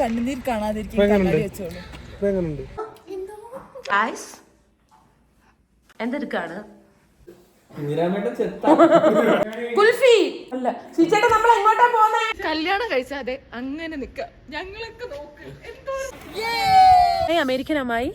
കണ്ണുനീർ കാണാതിരിക്കും. എന്തെടുക്കാണ് കുൽഫി അല്ല ചേട്ടാ, നമ്മൾ എങ്ങോട്ടാ പോകുന്നേ? കല്യാണം കഴിച്ചാതെ അങ്ങനെ നിക്ക ഞങ്ങളൊക്കെ നോക്ക്. അമേരിക്കൻ അമ്മായി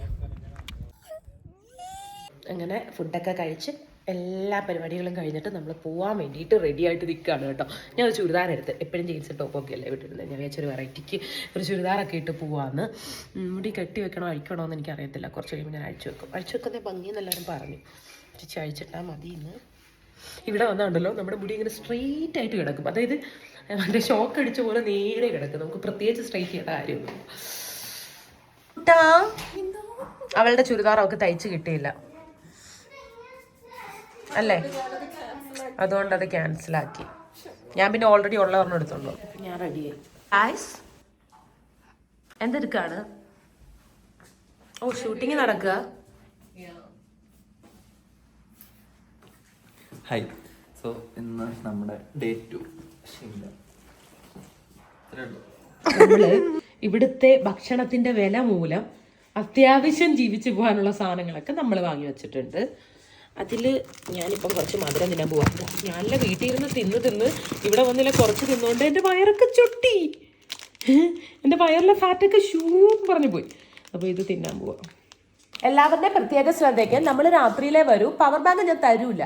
അങ്ങനെ ഫുഡൊക്കെ കഴിച്ച് എല്ലാ പരിപാടികളും കഴിഞ്ഞിട്ട് നമ്മൾ പോകാൻ വേണ്ടിയിട്ട് റെഡി ആയിട്ട് നിൽക്കുകയാണ് കേട്ടോ. ഞാൻ ഒരു ചുരിദാർ എടുത്ത്, എപ്പോഴും ജീൻസ് ടോപ്പൊക്കെ അല്ലേ വിട്ടിരുന്നത്. ഞാൻ വിചാരിച്ചൊരു വെറൈറ്റിക്ക് ഒരു ചുരിദാറൊക്കെ ഇട്ട് പോവാന്ന്. മുടി കെട്ടി വെക്കണോ അഴിക്കണോ എന്ന് എനിക്കറിയത്തില്ല. കുറച്ച് കഴിയുമ്പോൾ ഞാൻ അഴിച്ചു വെക്കും. അഴിച്ചു വെക്കുന്ന ഭംഗിയെന്ന് എല്ലാവരും പറഞ്ഞു. ചേച്ചി അഴിച്ചിട്ടാൽ മതി ഇന്ന്. ഇവിടെ വന്നാണ്ടല്ലോ നമ്മുടെ മുടി ഇങ്ങനെ സ്ട്രെയിറ്റ് ആയിട്ട് കിടക്കും. അതായത് മറ്റേ ഷോക്ക് അടിച്ച പോലെ നേരെ കിടക്കും. നമുക്ക് പ്രത്യേകിച്ച് സ്ട്രെയിറ്റ് ചെയ്യേണ്ട കാര്യമൊന്നും. അവളുടെ ചുരിദാർ അവൾക്ക് തയ്ച്ച് കിട്ടിയില്ല അല്ലേ, അതുകൊണ്ട് അത് ക്യാൻസലാക്കി. ഞാൻ പിന്നെ ഓൾറെഡി ഉള്ള ഒരെണ്ണം എടുത്തോളൂ. ഞാൻ റെഡിയായി. ആയിസ് എന്തെടുക്കാണ്? ഓ, ഷൂട്ടിങ് നടക്കുക. ഹായ്. സോ ഇന്ന് നമ്മുടെ ഡേ 2. നമ്മള് ഇവിടുത്തെ ഭക്ഷണത്തിന്റെ വില മൂലം അത്യാവശ്യം ജീവിച്ചു പോകാനുള്ള സാധനങ്ങളൊക്കെ നമ്മൾ വാങ്ങി വെച്ചിട്ടുണ്ട്. അതിൽ ഞാനിപ്പം കുറച്ച് മധുരം തിന്നാൻ പോവാം. ഞാനെല്ലാം വീട്ടിൽ ഇരുന്ന് തിന്ന് ഇവിടെ വന്നില്ല കുറച്ച് തിന്നുകൊണ്ട് എൻ്റെ വയറൊക്കെ ചൊട്ടി. എൻ്റെ വയറിലെ ഫാറ്റൊക്കെ പറഞ്ഞു പോയി. അപ്പോൾ ഇത് തിന്നാൻ പോവാം. എല്ലാവരുടെ പ്രത്യേക ശ്രദ്ധയ്ക്ക് നമ്മൾ രാത്രിയിലേ വരൂ. പവർ ബാങ്ക് ഞാൻ തരൂല.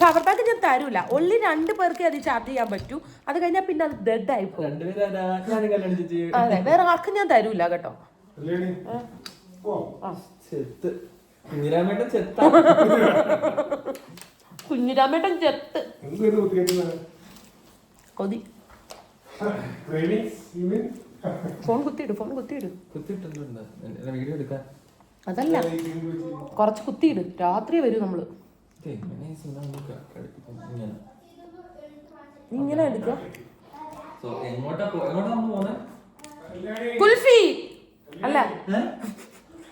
പവർ ബാങ്ക് ഞാൻ തരൂല. ഒള്ളി 2 പേർക്ക് അത് ചാർജ് ചെയ്യാൻ പറ്റൂ. അത് കഴിഞ്ഞാൽ പിന്നെ അത് ഡെഡ് ആയി പോകും. അതെ, വേറെ ആർക്കും ഞാൻ തരൂല കേട്ടോ. കുഞ്ഞിരാമേട്ടൻ ചെത്ത് കൊതി. ഫോൺ കുത്തിയിട്. അതല്ല, കുറച്ച് കുത്തിയിട്. രാത്രി വരൂ നമ്മള്. ഇങ്ങനെ എടുക്ക. കുൽഫി അല്ല,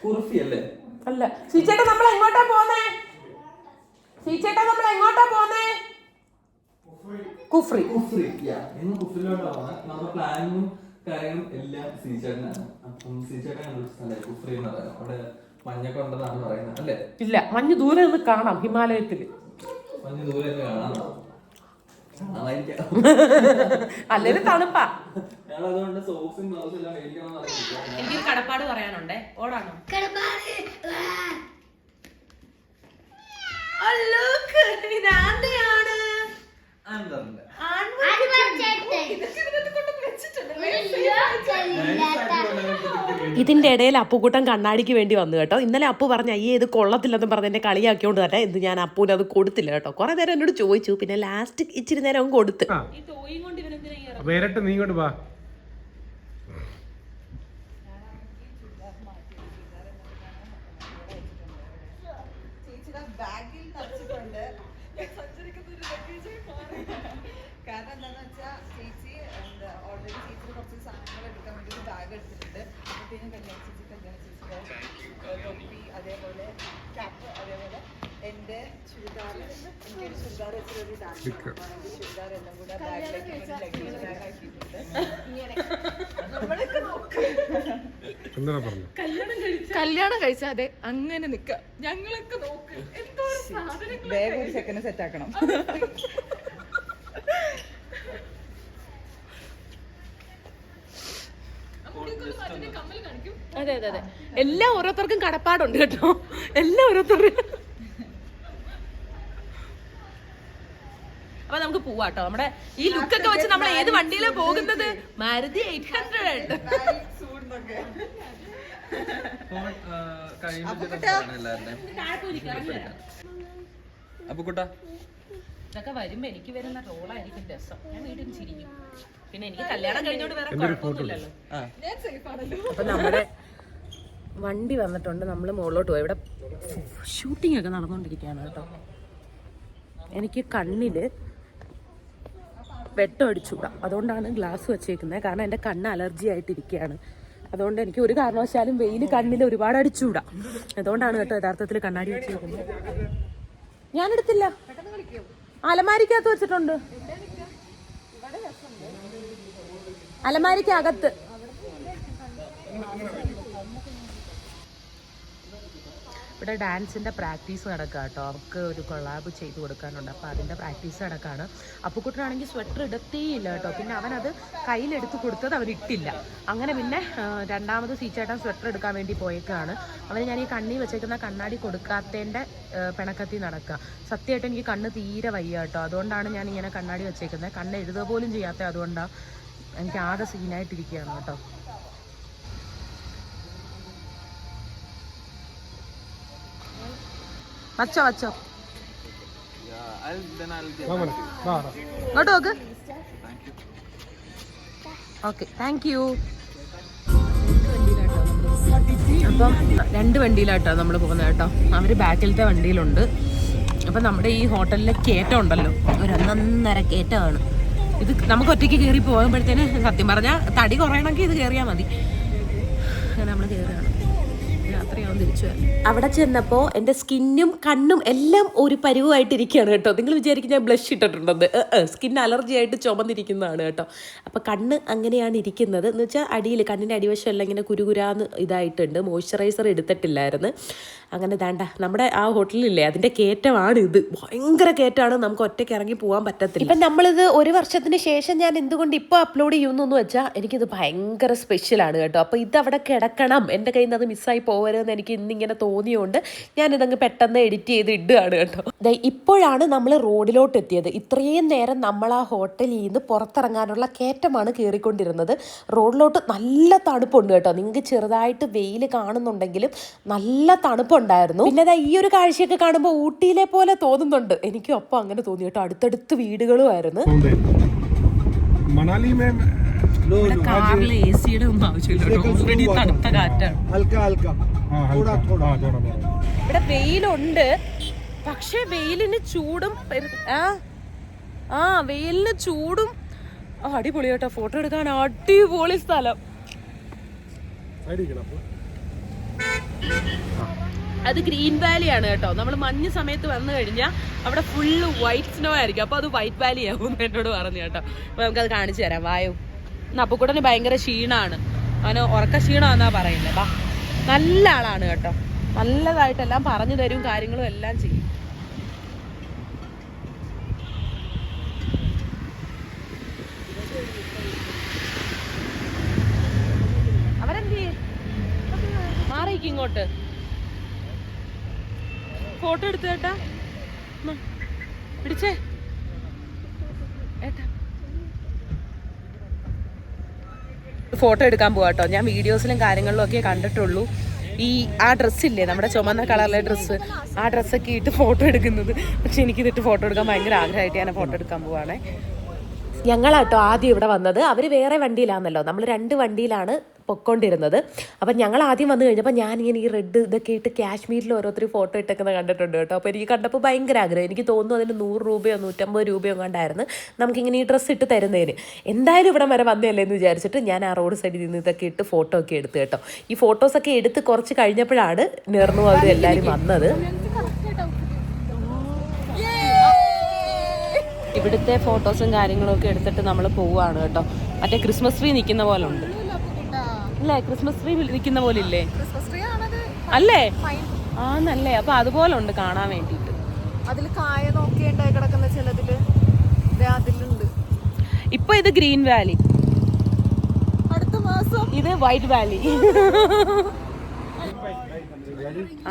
കുർഫി അല്ലേ? അല്ല ചേട്ടാ, നമ്മൾ എങ്ങോട്ടാ പോന്നേ? കുഫ്രി. ഇന്ന് കുഫ്രിയിലോട്ടാണ് നമ്മുടെ പ്ലാനിങ്ങും കാര്യങ്ങളും എല്ലാം സീച്ചേട്ടനാണ്. അപ്പം സീച്ചേട്ടൻ കുഫ്രി എന്ന് പറയുന്നത് അവിടെ മഞ്ഞൊക്കെ ഉണ്ടെന്നാണ് പറയുന്നത് അല്ലേ? ഇല്ല, മഞ്ഞ് ദൂരെ നിന്ന് കാണാം. ഹിമാലയത്തില് മഞ്ഞ് ദൂരെ കാണാം. അല്ലെങ്കിൽ തണുപ്പാ. ഞങ്ങളതുകൊണ്ട് സോക്സും ഗ്ലൗസും എല്ലാം മേടിക്കണം. എനിക്ക് കടപ്പാട് പറയാനുണ്ടേ. ഓടാണോ? ഇതിന്റെ ഇടയിൽ അപ്പുകൂട്ടൻ കണ്ണാടിക്ക് വേണ്ടി വന്നു കേട്ടോ. ഇന്നലെ അപ്പു പറഞ്ഞ അയ്യേ ഇത് കൊള്ളത്തില്ലെന്ന് പറഞ്ഞ് എന്നെ കളിയാക്കിയോണ്ട് തന്നെ ഇത് ഞാൻ അപ്പൂന് അത് കൊടുത്തില്ല കേട്ടോ. കുറെ നേരം എന്നോട് ചോദിച്ചു, പിന്നെ ലാസ്റ്റ് ഇച്ചിരി നേരം അവൻ കൊടുത്ത്. കാരണം എന്താന്ന് വെച്ചാൽ ചേച്ചി ഓൾറെഡി ചേച്ചിയുടെ കുറച്ച് സാധനങ്ങൾ എടുക്കാൻ വേണ്ടി ഒരു ബാഗ് എടുത്തിട്ടുണ്ട്. അപ്പോഴത്തേനും കല്യാണ ചേച്ചിയുടെ തൊപ്പി, അതേപോലെ ക്യാപ്പ്, അതേപോലെ എൻ്റെ ചുരിദാർ. എനിക്കൊരു ചുരിദാർ വെച്ചൊരു ഡാൻസ് ചുരിദാർ എല്ലാം കൂടെ ബാഗിലേക്ക് ലഗേജ് ബാഗ് ആക്കിയിട്ടുണ്ട്. ഇങ്ങനെ നമ്മളൊക്കെ കല്യാണം കഴിച്ചാതെ അങ്ങനെ നിക്ക ഞങ്ങളൊക്കെ നോക്ക്. എന്തോ ബാഗ് ഒരു സെക്കൻഡ് സെറ്റ് ആക്കണം. അതെ അതെ അതെ, എല്ലാം ഓരോരുത്തർക്കും കടപ്പാടുണ്ട് കേട്ടോ. എല്ലാം ഓരോരുത്തർക്കും. അപ്പൊ നമുക്ക് പോവാട്ടോ. നമ്മുടെ ഈ ലുക്കൊക്കെ വെച്ച് നമ്മൾ ഏത് വണ്ടിയിലാണ് പോകുന്നത്? മാരുതി 800. ഇതൊക്കെ വരുമ്പോ എനിക്ക് വരുന്ന റോളായിരിക്കും രസം. ഞാൻ വീട്ടിൽ ചിരിക്കും. പിന്നെ എനിക്ക് കല്യാണം കഴിഞ്ഞോണ്ട് വേറെ കുഴപ്പമൊന്നുമില്ലല്ലോ. അപ്പൊ നമ്മുടെ വണ്ടി വന്നിട്ടുണ്ട്. നമ്മൾ മുകളിലോട്ട് പോയി. ഇവിടെ ഷൂട്ടിംഗ് ഒക്കെ നടന്നുകൊണ്ടിരിക്കുകയാണ് കേട്ടോ. എനിക്ക് കണ്ണില് വെട്ടം അടിച്ചുകൂടാ. അതുകൊണ്ടാണ് ഗ്ലാസ് വെച്ചേക്കുന്നത്. കാരണം എൻ്റെ കണ്ണ് അലർജി ആയിട്ടിരിക്കുകയാണ്. അതുകൊണ്ട് എനിക്ക് ഒരു കാരണവശാലും വെയിൽ കണ്ണിൽ ഒരുപാട് അടിച്ചുകൂടാ. അതുകൊണ്ടാണ് കേട്ടോ യഥാർത്ഥത്തിൽ കണ്ണാടി വെച്ചേക്കുന്നത്. ഞാനെടുത്തില്ല, അലമാരിക്കകത്ത് വെച്ചിട്ടുണ്ട്. അലമാരിക്ക് അകത്ത്. ഇവിടെ ഡാൻസിൻ്റെ പ്രാക്ടീസ് നടക്കുക കേട്ടോ. അവർക്ക് ഒരു കൊളാബ് ചെയ്ത് കൊടുക്കാനുണ്ട്. അപ്പോൾ അതിൻ്റെ പ്രാക്ടീസ് നടക്കുകയാണ്. അപ്പുക്കുട്ടനാണെങ്കിൽ സ്വെറ്റർ ഇടത്തേയില്ല കേട്ടോ. പിന്നെ അവനത് കയ്യിലെടുത്ത് കൊടുത്തത് അവൻ ഇട്ടില്ല. അങ്ങനെ പിന്നെ രണ്ടാമത് സീച്ചേട്ടൻ സ്വെറ്റർ എടുക്കാൻ വേണ്ടി പോയേക്കാണ്. അവന് ഞാൻ ഈ കണ്ണി വെച്ചേക്കുന്ന കണ്ണാടി കൊടുക്കാത്തതിൻ്റെ പിണക്കത്തിൽ നടക്കുക. സത്യമായിട്ട് എനിക്ക് കണ്ണ് തീരെ വയ്യ കേട്ടോ. അതുകൊണ്ടാണ് ഞാൻ ഇങ്ങനെ കണ്ണാടി വെച്ചേക്കുന്നത്. കണ്ണ് എഴുതുക പോലും ചെയ്യാത്ത അതുകൊണ്ടാണ് എനിക്ക് ആകെ സീനായിട്ടിരിക്കുകയാണ് കേട്ടോ. വച്ചോ വച്ചോ ഇങ്ങോട്ട് നോക്ക്. Okay, thank U. അപ്പം 2 വണ്ടിയിലാട്ടോ നമ്മൾ പോകുന്നത് കേട്ടോ. അവർ ബാക്കിലത്തെ വണ്ടിയിലുണ്ട്. അപ്പം നമ്മുടെ ഈ ഹോട്ടലിലെ കയറ്റം ഉണ്ടല്ലോ, ഒരു 1.5 കയറ്റമാണ് ഇത്. നമുക്ക് ഒറ്റയ്ക്ക് കയറി പോകുമ്പോഴത്തേന് സത്യം പറഞ്ഞാൽ തടി കുറയണമെങ്കിൽ ഇത് കയറിയാൽ മതി. അങ്ങനെ നമ്മൾ കയറുകയാണ്. അവിടെ ചെന്നപ്പോൾ എൻ്റെ സ്കിന്നും കണ്ണും എല്ലാം ഒരു പരുവായിട്ടിരിക്കുകയാണ് കേട്ടോ. നിങ്ങൾ വിചാരിക്കും ഞാൻ ബ്ലഷ് ഇട്ടിട്ടുണ്ടെന്ന്. സ്കിൻ അലർജി ആയിട്ട് ചുമന്നിരിക്കുന്നതാണ് കേട്ടോ. അപ്പോൾ കണ്ണ് അങ്ങനെയാണ് ഇരിക്കുന്നത് എന്ന് വെച്ചാൽ അടിയിൽ കണ്ണിൻ്റെ അടിവശം എല്ലാം ഇങ്ങനെ കുരുകുരാന്ന് ഇതായിട്ടുണ്ട്. മോയ്സ്ചറൈസർ എടുത്തിട്ടില്ലായിരുന്നു. അങ്ങനെ വേണ്ട നമ്മുടെ ആ ഹോട്ടലില്ലേ അതിൻ്റെ കയറ്റമാണ് ഇത്. ഭയങ്കര കയറ്റമാണ്. നമുക്ക് ഒറ്റയ്ക്ക് ഇറങ്ങി പോകാൻ പറ്റത്തില്ല. ഇപ്പം നമ്മളിത് 1 വർഷത്തിന് ശേഷം ഞാൻ എന്തുകൊണ്ട് ഇപ്പോൾ അപ്ലോഡ് ചെയ്യുന്നു വെച്ചാൽ എനിക്കിത് ഭയങ്കര സ്പെഷ്യലാണ് കേട്ടോ. അപ്പോൾ ഇതവിടെ കിടക്കണം, എൻ്റെ കയ്യിൽ നിന്ന് അത് മിസ്സായി പോകരുതെന്ന് എനിക്ക് ഇന്നിങ്ങനെ തോന്നിയോണ്ട് ഞാനിതങ്ങ് പെട്ടെന്ന് എഡിറ്റ് ചെയ്ത് ഇടുകയാണ് കേട്ടോ. ഇപ്പോഴാണ് നമ്മൾ റോഡിലോട്ട് എത്തിയത്. ഇത്രയും നേരം നമ്മൾ ആ ഹോട്ടലിൽ നിന്ന് പുറത്തിറങ്ങാനുള്ള കയറ്റമാണ് കയറിക്കൊണ്ടിരുന്നത്. റോഡിലോട്ട് നല്ല തണുപ്പുണ്ട് കേട്ടോ. നിങ്ങൾക്ക് ചെറുതായിട്ട് വെയിൽ കാണുന്നുണ്ടെങ്കിലും നല്ല തണുപ്പുണ്ടായിരുന്നു. പിന്നെ ഈ ഒരു കാഴ്ചയൊക്കെ കാണുമ്പോൾ ഊട്ടിയിലെ പോലെ തോന്നുന്നുണ്ട്. എനിക്കും അപ്പം അങ്ങനെ തോന്നി കേട്ടോ. അടുത്തടുത്ത് വീടുകളുമായിരുന്നു. കാറിലെ AC-യുടെ ഒന്നും ആവശ്യമില്ല. ഓൾറെഡി തണുത്ത കാറ്റാണ്. ഇവിടെ വെയിലുണ്ട്, പക്ഷെ വെയിലിന് ചൂടും വെയിലിന് ചൂടും അടിപൊളി കേട്ടോ. ഫോട്ടോ എടുക്കാൻ അടിപൊളി സ്ഥലം. അത് ഗ്രീൻ വാലി ആണ് കേട്ടോ. നമ്മൾ മഞ്ഞ് സമയത്ത് വന്നു കഴിഞ്ഞാൽ അവിടെ ഫുള്ള് വൈറ്റ് സ്നോ ആയിരിക്കും. അപ്പോൾ അത് വൈറ്റ് വാലി ആവും എന്നോട് പറഞ്ഞു കേട്ടോ. അപ്പോൾ നമുക്കത് കാണിച്ചു തരാം. വായു അപ്പുക്കുട്ടന് ഭയങ്കര ക്ഷീണമാണ്. അവന് ഉറക്ക ക്ഷീണമെന്നാ പറയുന്നത്. വാ, നല്ല ആളാണ് കേട്ടോ. നല്ലതായിട്ടെല്ലാം പറഞ്ഞു തരും, കാര്യങ്ങളും എല്ലാം ചെയ്യും. അവരെന്ത് മാറിയിരിക്കും ഇങ്ങോട്ട്. ഫോട്ടോ എടുത്തു കേട്ടാ, പിടിച്ചേ ഏട്ടാ. ഫോട്ടോ എടുക്കാൻ പോവാട്ടോ. ഞാൻ വീഡിയോസിലും കാര്യങ്ങളിലും ഒക്കെ കണ്ടിട്ടുള്ളൂ. ആ ഡ്രസ്സില്ലേ നമ്മുടെ ചുമന്ന കളറിലെ ഡ്രസ്സ്, ആ ഡ്രസ്സൊക്കെ ഇട്ട് ഫോട്ടോ എടുക്കുന്നത്. പക്ഷെ എനിക്കിതിട്ട് ഫോട്ടോ എടുക്കാൻ ഭയങ്കര ആഗ്രഹമായിട്ട് ഞാൻ ഫോട്ടോ എടുക്കാൻ പോവാണേ. ഞങ്ങളാട്ടോ ആദ്യം ഇവിടെ വന്നത്. അവർ വേറെ വണ്ടിയിലാണല്ലോ, നമ്മൾ 2 വണ്ടിയിലാണ് പൊയ്ക്കൊണ്ടിരുന്നത്. അപ്പം ഞങ്ങൾ ആദ്യം വന്നു കഴിഞ്ഞപ്പോൾ ഞാനിങ്ങനെ ഈ റെഡ് ഇതൊക്കെ ഇട്ട് കാശ്മീരിൽ ഓരോരുത്തർ ഫോട്ടോ ഇട്ടേക്കുന്നത് കണ്ടിട്ടുണ്ട് കേട്ടോ. അപ്പോൾ എനിക്ക് കണ്ടപ്പോൾ ഭയങ്കര ആഗ്രഹം. എനിക്ക് തോന്നുന്നു അതിന് 100 രൂപയോ 150 രൂപയോ കണ്ടായിരുന്നു നമുക്കിങ്ങനെ ഈ ഡ്രസ്സ് ഇട്ട് തരുന്നതിന്. എന്തായാലും ഇവിടെ വരെ വന്നതല്ലേ എന്ന് വിചാരിച്ചിട്ട് ഞാൻ ആ റോഡ് സൈഡിൽ നിന്ന് ഇതൊക്കെ ഇട്ട് ഫോട്ടോ ഒക്കെ എടുത്ത് കേട്ടോ. ഈ ഫോട്ടോസൊക്കെ എടുത്ത് കുറച്ച് കഴിഞ്ഞപ്പോഴാണ് നേർന്നു അവർ എല്ലാവരും വന്നത്. ഇവിടുത്തെ ഫോട്ടോസും കാര്യങ്ങളും ഒക്കെ എടുത്തിട്ട് നമ്മൾ പോവുകയാണ് കേട്ടോ. മറ്റേ ക്രിസ്മസ് ട്രീ നിൽക്കുന്ന പോലെ ഉണ്ട് അല്ലേ? ക്രിസ്മസ് ട്രീ നിൽക്കുന്ന പോലെ ഇല്ലേ? അല്ലേ? ആന്നല്ലേ? അപ്പൊ അതുപോലെ ഉണ്ട് കാണാൻ വേണ്ടിട്ട്. അതിൽ കായ നോക്കിയുണ്ടായി കിടക്കുന്ന ചിലതില് അതിലുണ്ട്. ഇപ്പൊ ഇത് ഗ്രീൻ വാലി, അടുത്ത മാസം ഇത് വൈറ്റ് വാലി.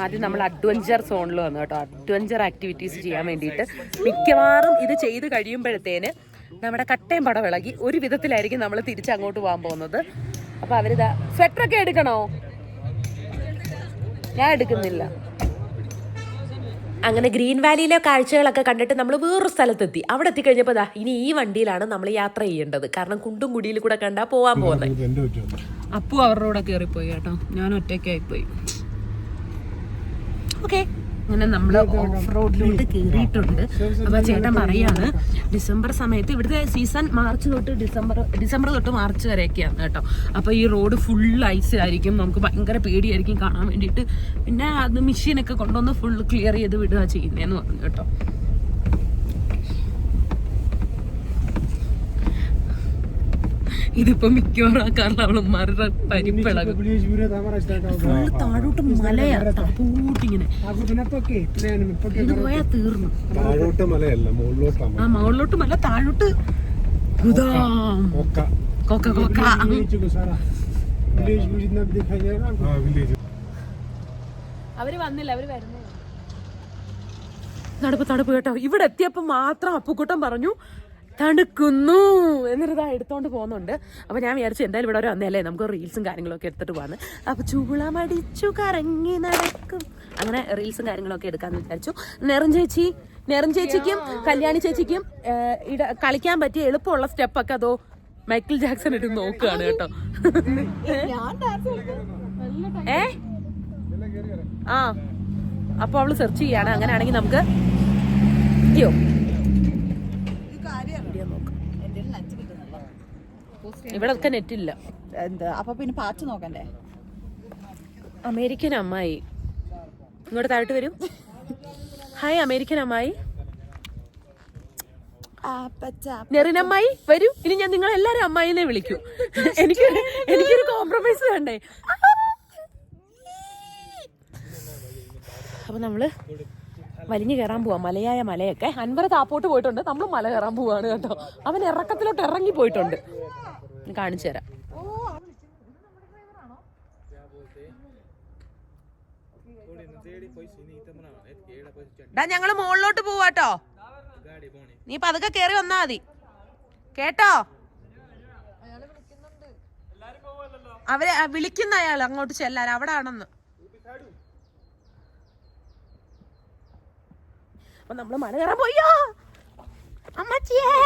ആദ്യം നമ്മൾ അഡ്വഞ്ചർ സോണിൽ വന്നു കേട്ടോ. അഡ്വഞ്ചർ ആക്ടിവിറ്റീസ് ചെയ്യാൻ വേണ്ടിയിട്ട്. മിക്കവാറും ഇത് ചെയ്ത് കഴിയുമ്പോഴത്തേന് നമ്മുടെ കട്ടയും പടം ഇളകി ഒരു വിധത്തിലായിരിക്കും നമ്മൾ തിരിച്ചങ്ങോട്ട് പോകാൻ പോകുന്നത്. അപ്പോൾ അവരിതാ സ്വെറ്ററൊക്കെ എടുക്കണോ? ഞാൻ എടുക്കുന്നില്ല. അങ്ങനെ ഗ്രീൻ വാലിയിലെ കാഴ്ചകളൊക്കെ കണ്ടിട്ട് നമ്മൾ വേറൊരു സ്ഥലത്തെത്തി. അവിടെ എത്തിക്കഴിഞ്ഞപ്പോൾ ഇനി ഈ വണ്ടിയിലാണ് നമ്മൾ യാത്ര ചെയ്യേണ്ടത്. കാരണം കുണ്ടും കുടിയിൽ കൂടെ കണ്ടാൽ പോകാൻ പോകുന്നത്. അപ്പു അവരുടെ കൂടെ കയറിപ്പോയി കേട്ടോ. ഞാൻ ഒറ്റയ്ക്കായിപ്പോയി. ഓക്കെ, അങ്ങനെ നമ്മൾ ഓഫ് റോഡിലോട്ട് കയറിയിട്ടുണ്ട്. അപ്പോൾ ചേട്ടൻ പറയാണ് ഡിസംബർ സമയത്ത് ഇവിടുത്തെ സീസൺ മാർച്ച് തൊട്ട് ഡിസംബർ തൊട്ട് മാർച്ച് വരെയൊക്കെയാണ് കേട്ടോ. അപ്പോൾ ഈ റോഡ് ഫുൾ ഐസിലായിരിക്കും. നമുക്ക് ഭയങ്കര പേടിയായിരിക്കും കാണാൻ വേണ്ടിയിട്ട്. പിന്നെ അത് മെഷീനൊക്കെ കൊണ്ടുവന്ന് ഫുൾ ക്ലിയർ ചെയ്ത് വിടുക ചെയ്യുന്നതെന്ന് പറഞ്ഞു കേട്ടോ. ഇതിപ്പോ മിക്കവാറും കാരണം അവളന്മാരുടെ പരിപ്പിളകും. താഴോട്ട് മലയാ തപ്പൂട്ടിങ്ങനെ ഇത് പോയാ തീർന്നു. ആ മുകളിലോട്ട് മല താഴോട്ട് കൊക്ക കൊക്ക. അവര് വന്നില്ല, അവര് വരുന്നേ. തണുപ്പ് കേട്ടോ. ഇവിടെ എത്തിയപ്പോ മാത്രം അപ്പുക്കുട്ടൻ പറഞ്ഞു തണുക്കുന്നു എന്നിട്ട് എടുത്തോണ്ട് പോകുന്നുണ്ട്. അപ്പൊ ഞാൻ വിചാരിച്ചു എന്തായാലും ഇവിടെ വരെ വന്നല്ലേ നമുക്ക് റീൽസും കാര്യങ്ങളൊക്കെ എടുത്തിട്ട് പോകാന്ന്. അപ്പൊ ചൂളമടിച്ചു കറങ്ങി നടക്കും, അങ്ങനെ റീൽസും കാര്യങ്ങളൊക്കെ എടുക്കാന്ന് വിചാരിച്ചു. നെറും ചേച്ചിക്കും കല്യാണി ചേച്ചിക്കും കളിക്കാൻ പറ്റിയ എളുപ്പമുള്ള സ്റ്റെപ്പൊക്കെ അതോ മൈക്കിൾ ജാക്സൺ ഇട്ട് നോക്കുകയാണ് കേട്ടോ. ആ അപ്പൊ അവള് സെർച്ച് ചെയ്യാണ്. അങ്ങനെയാണെങ്കിൽ നമുക്ക് ഇവിടെ ഒക്കെ നെറ്റ് ഇല്ല. എന്താ അപ്പൊ പിന്നെ പാച്ച് നോക്കണ്ടേ? അമേരിക്കൻ അമ്മായി ഇങ്ങോട്ട് താഴോട്ട് വരൂ. ഹായ് അമേരിക്കൻ അമ്മായി. നെറിനമ്മായി വരൂ. ഇനി ഞാൻ നിങ്ങൾ എല്ലാരും അമ്മായിനെ വിളിക്കൂ. എനിക്കൊരു കോംപ്രമൈസ് വേണ്ടേ? അപ്പൊ നമ്മള് വലിഞ്ഞു കയറാൻ പോവാ. മലയായ മലയൊക്കെ അൻവർ താപ്പോട്ട് പോയിട്ടുണ്ട്, നമ്മൾ മല കയറാൻ പോവാണ് കേട്ടോ. അവൻ ഇറക്കത്തിലോട്ട് ഇറങ്ങി പോയിട്ടുണ്ട്. കാണിച്ചു തരാം. ഞങ്ങള് മുകളിലോട്ട് പോവാട്ടോ, നീ പതുക്കെ കേറി വന്നാ മതി കേട്ടോ. അവരെ വിളിക്കുന്ന അയാൾ അങ്ങോട്ട് ചെല്ലാൻ, അവിടെ ആണെന്ന്. അപ്പൊ നമ്മള് മല കയറാൻ പോയോ അമ്മച്ചിയേ.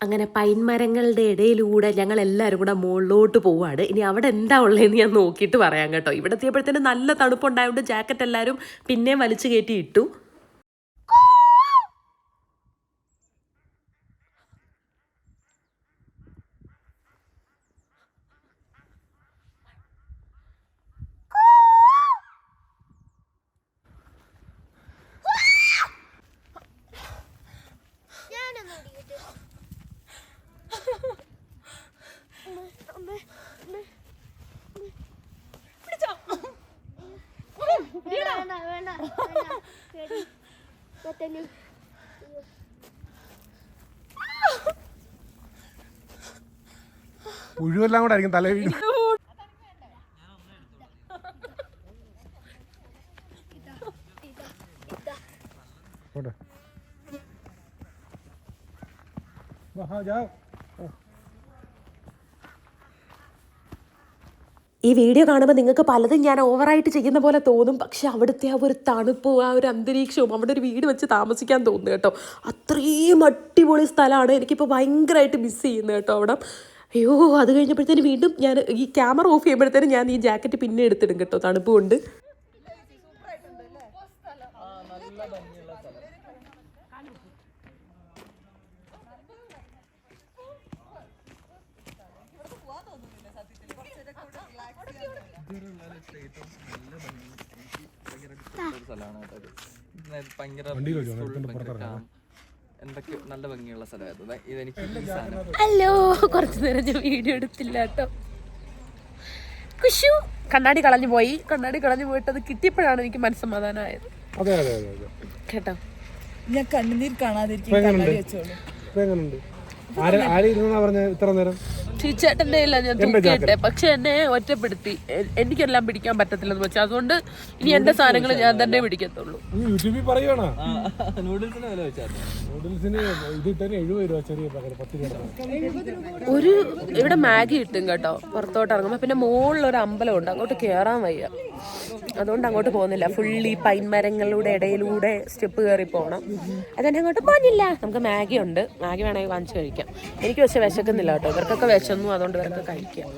അങ്ങനെ പൈൻ മരങ്ങളുടെ ഇടയിലൂടെ ഞങ്ങൾ എല്ലാവരും കൂടെ മുകളിലോട്ട് പോവാണ്. ഇനി അവിടെ എന്താ ഉള്ളതെന്ന് ഞാൻ നോക്കിയിട്ട് പറയാം കേട്ടോ. ഇവിടെ എത്തിയപ്പോഴത്തേന് നല്ല തണുപ്പുണ്ടായതുകൊണ്ട് ജാക്കറ്റ് എല്ലാവരും പിന്നെയും വലിച്ചു കയറ്റി ഇട്ടു. മുഴുവെല്ലാം കൂടെ ആയിരിക്കും തല വീഴും. ഈ വീഡിയോ കാണുമ്പോൾ നിങ്ങൾക്ക് പലതും ഞാൻ ഓവറായിട്ട് ചെയ്യുന്ന പോലെ തോന്നും. പക്ഷെ അവിടുത്തെ ആ ഒരു തണുപ്പും ആ ഒരു അന്തരീക്ഷവും അവിടെ ഒരു വീട് വെച്ച് താമസിക്കാൻ തോന്നുന്നു കേട്ടോ. അത്രയും അടിപൊളി സ്ഥലമാണ്. എനിക്കിപ്പോൾ ഭയങ്കരമായിട്ട് മിസ് ചെയ്യുന്നത് കേട്ടോ അവിടെ. അയ്യോ, അത് കഴിഞ്ഞപ്പോഴത്തേന് വീണ്ടും ഞാൻ ഈ ക്യാമറ ഓഫ് ചെയ്യുമ്പോഴത്തേനും ഞാൻ ഈ ജാക്കറ്റ് പിന്നെ എടുത്തിടും കേട്ടോ, തണുപ്പ് കൊണ്ട്. എന്തൊക്കെ നല്ല ഭംഗിയുള്ള സ്ഥലമായിരുന്നു ഇതെനിക്ക്. ഹലോ, കുറച്ചു നേരം ഞാൻ വീഡിയോ എടുത്തില്ല കേട്ടോ. കുശു കണ്ണാടി കളഞ്ഞു പോയിട്ട് അത് കിട്ടിയപ്പോഴാണ് എനിക്ക് മനസ്സമാധാനമായത് കേട്ടോ. ഞാൻ കണ്ണുനീർ കാണാതിരിക്കും കണ്ണാടി വെച്ചോളൂ. ചേട്ടന്റെ ഇല്ല ഞാൻ തൂക്കിയിട്ടെ, പക്ഷെ എന്നെ ഒറ്റപ്പെടുത്തി. എനിക്കെല്ലാം പിടിക്കാൻ പറ്റത്തില്ലെന്ന് വെച്ചാൽ അതുകൊണ്ട് ഇനി എന്റെ സാധനങ്ങൾ ഞാൻ തന്നെ പിടിക്കത്തുള്ളൂ. യൂട്യൂബിൽ പറയുവാണോ നൂഡിൽസിന് വില വെച്ചാൽ ഒരു ഇവിടെ മാഗി കിട്ടും കേട്ടോ പുറത്തോട്ട് ഇറങ്ങുമ്പോൾ. പിന്നെ മുകളിലൊരു അമ്പലമുണ്ട്, അങ്ങോട്ട് കയറാൻ വയ്യ, അതുകൊണ്ട് അങ്ങോട്ട് പോകുന്നില്ല. ഫുള്ളി പൈൻ മരങ്ങളുടെ ഇടയിലൂടെ സ്റ്റെപ്പ് കയറി പോകണം. അതുകൊണ്ട് അങ്ങോട്ട് പോകുന്നില്ല. നമുക്ക് മാഗി ഉണ്ട്, മാഗി വേണമെങ്കിൽ വാങ്ങിച്ച് കഴിക്കാം. എനിക്ക് പക്ഷെ വിശക്കുന്നില്ല കേട്ടോ, ഇവർക്കൊക്കെ വിശന്നു, അതുകൊണ്ട് ഇവരൊക്കെ കഴിക്കാം.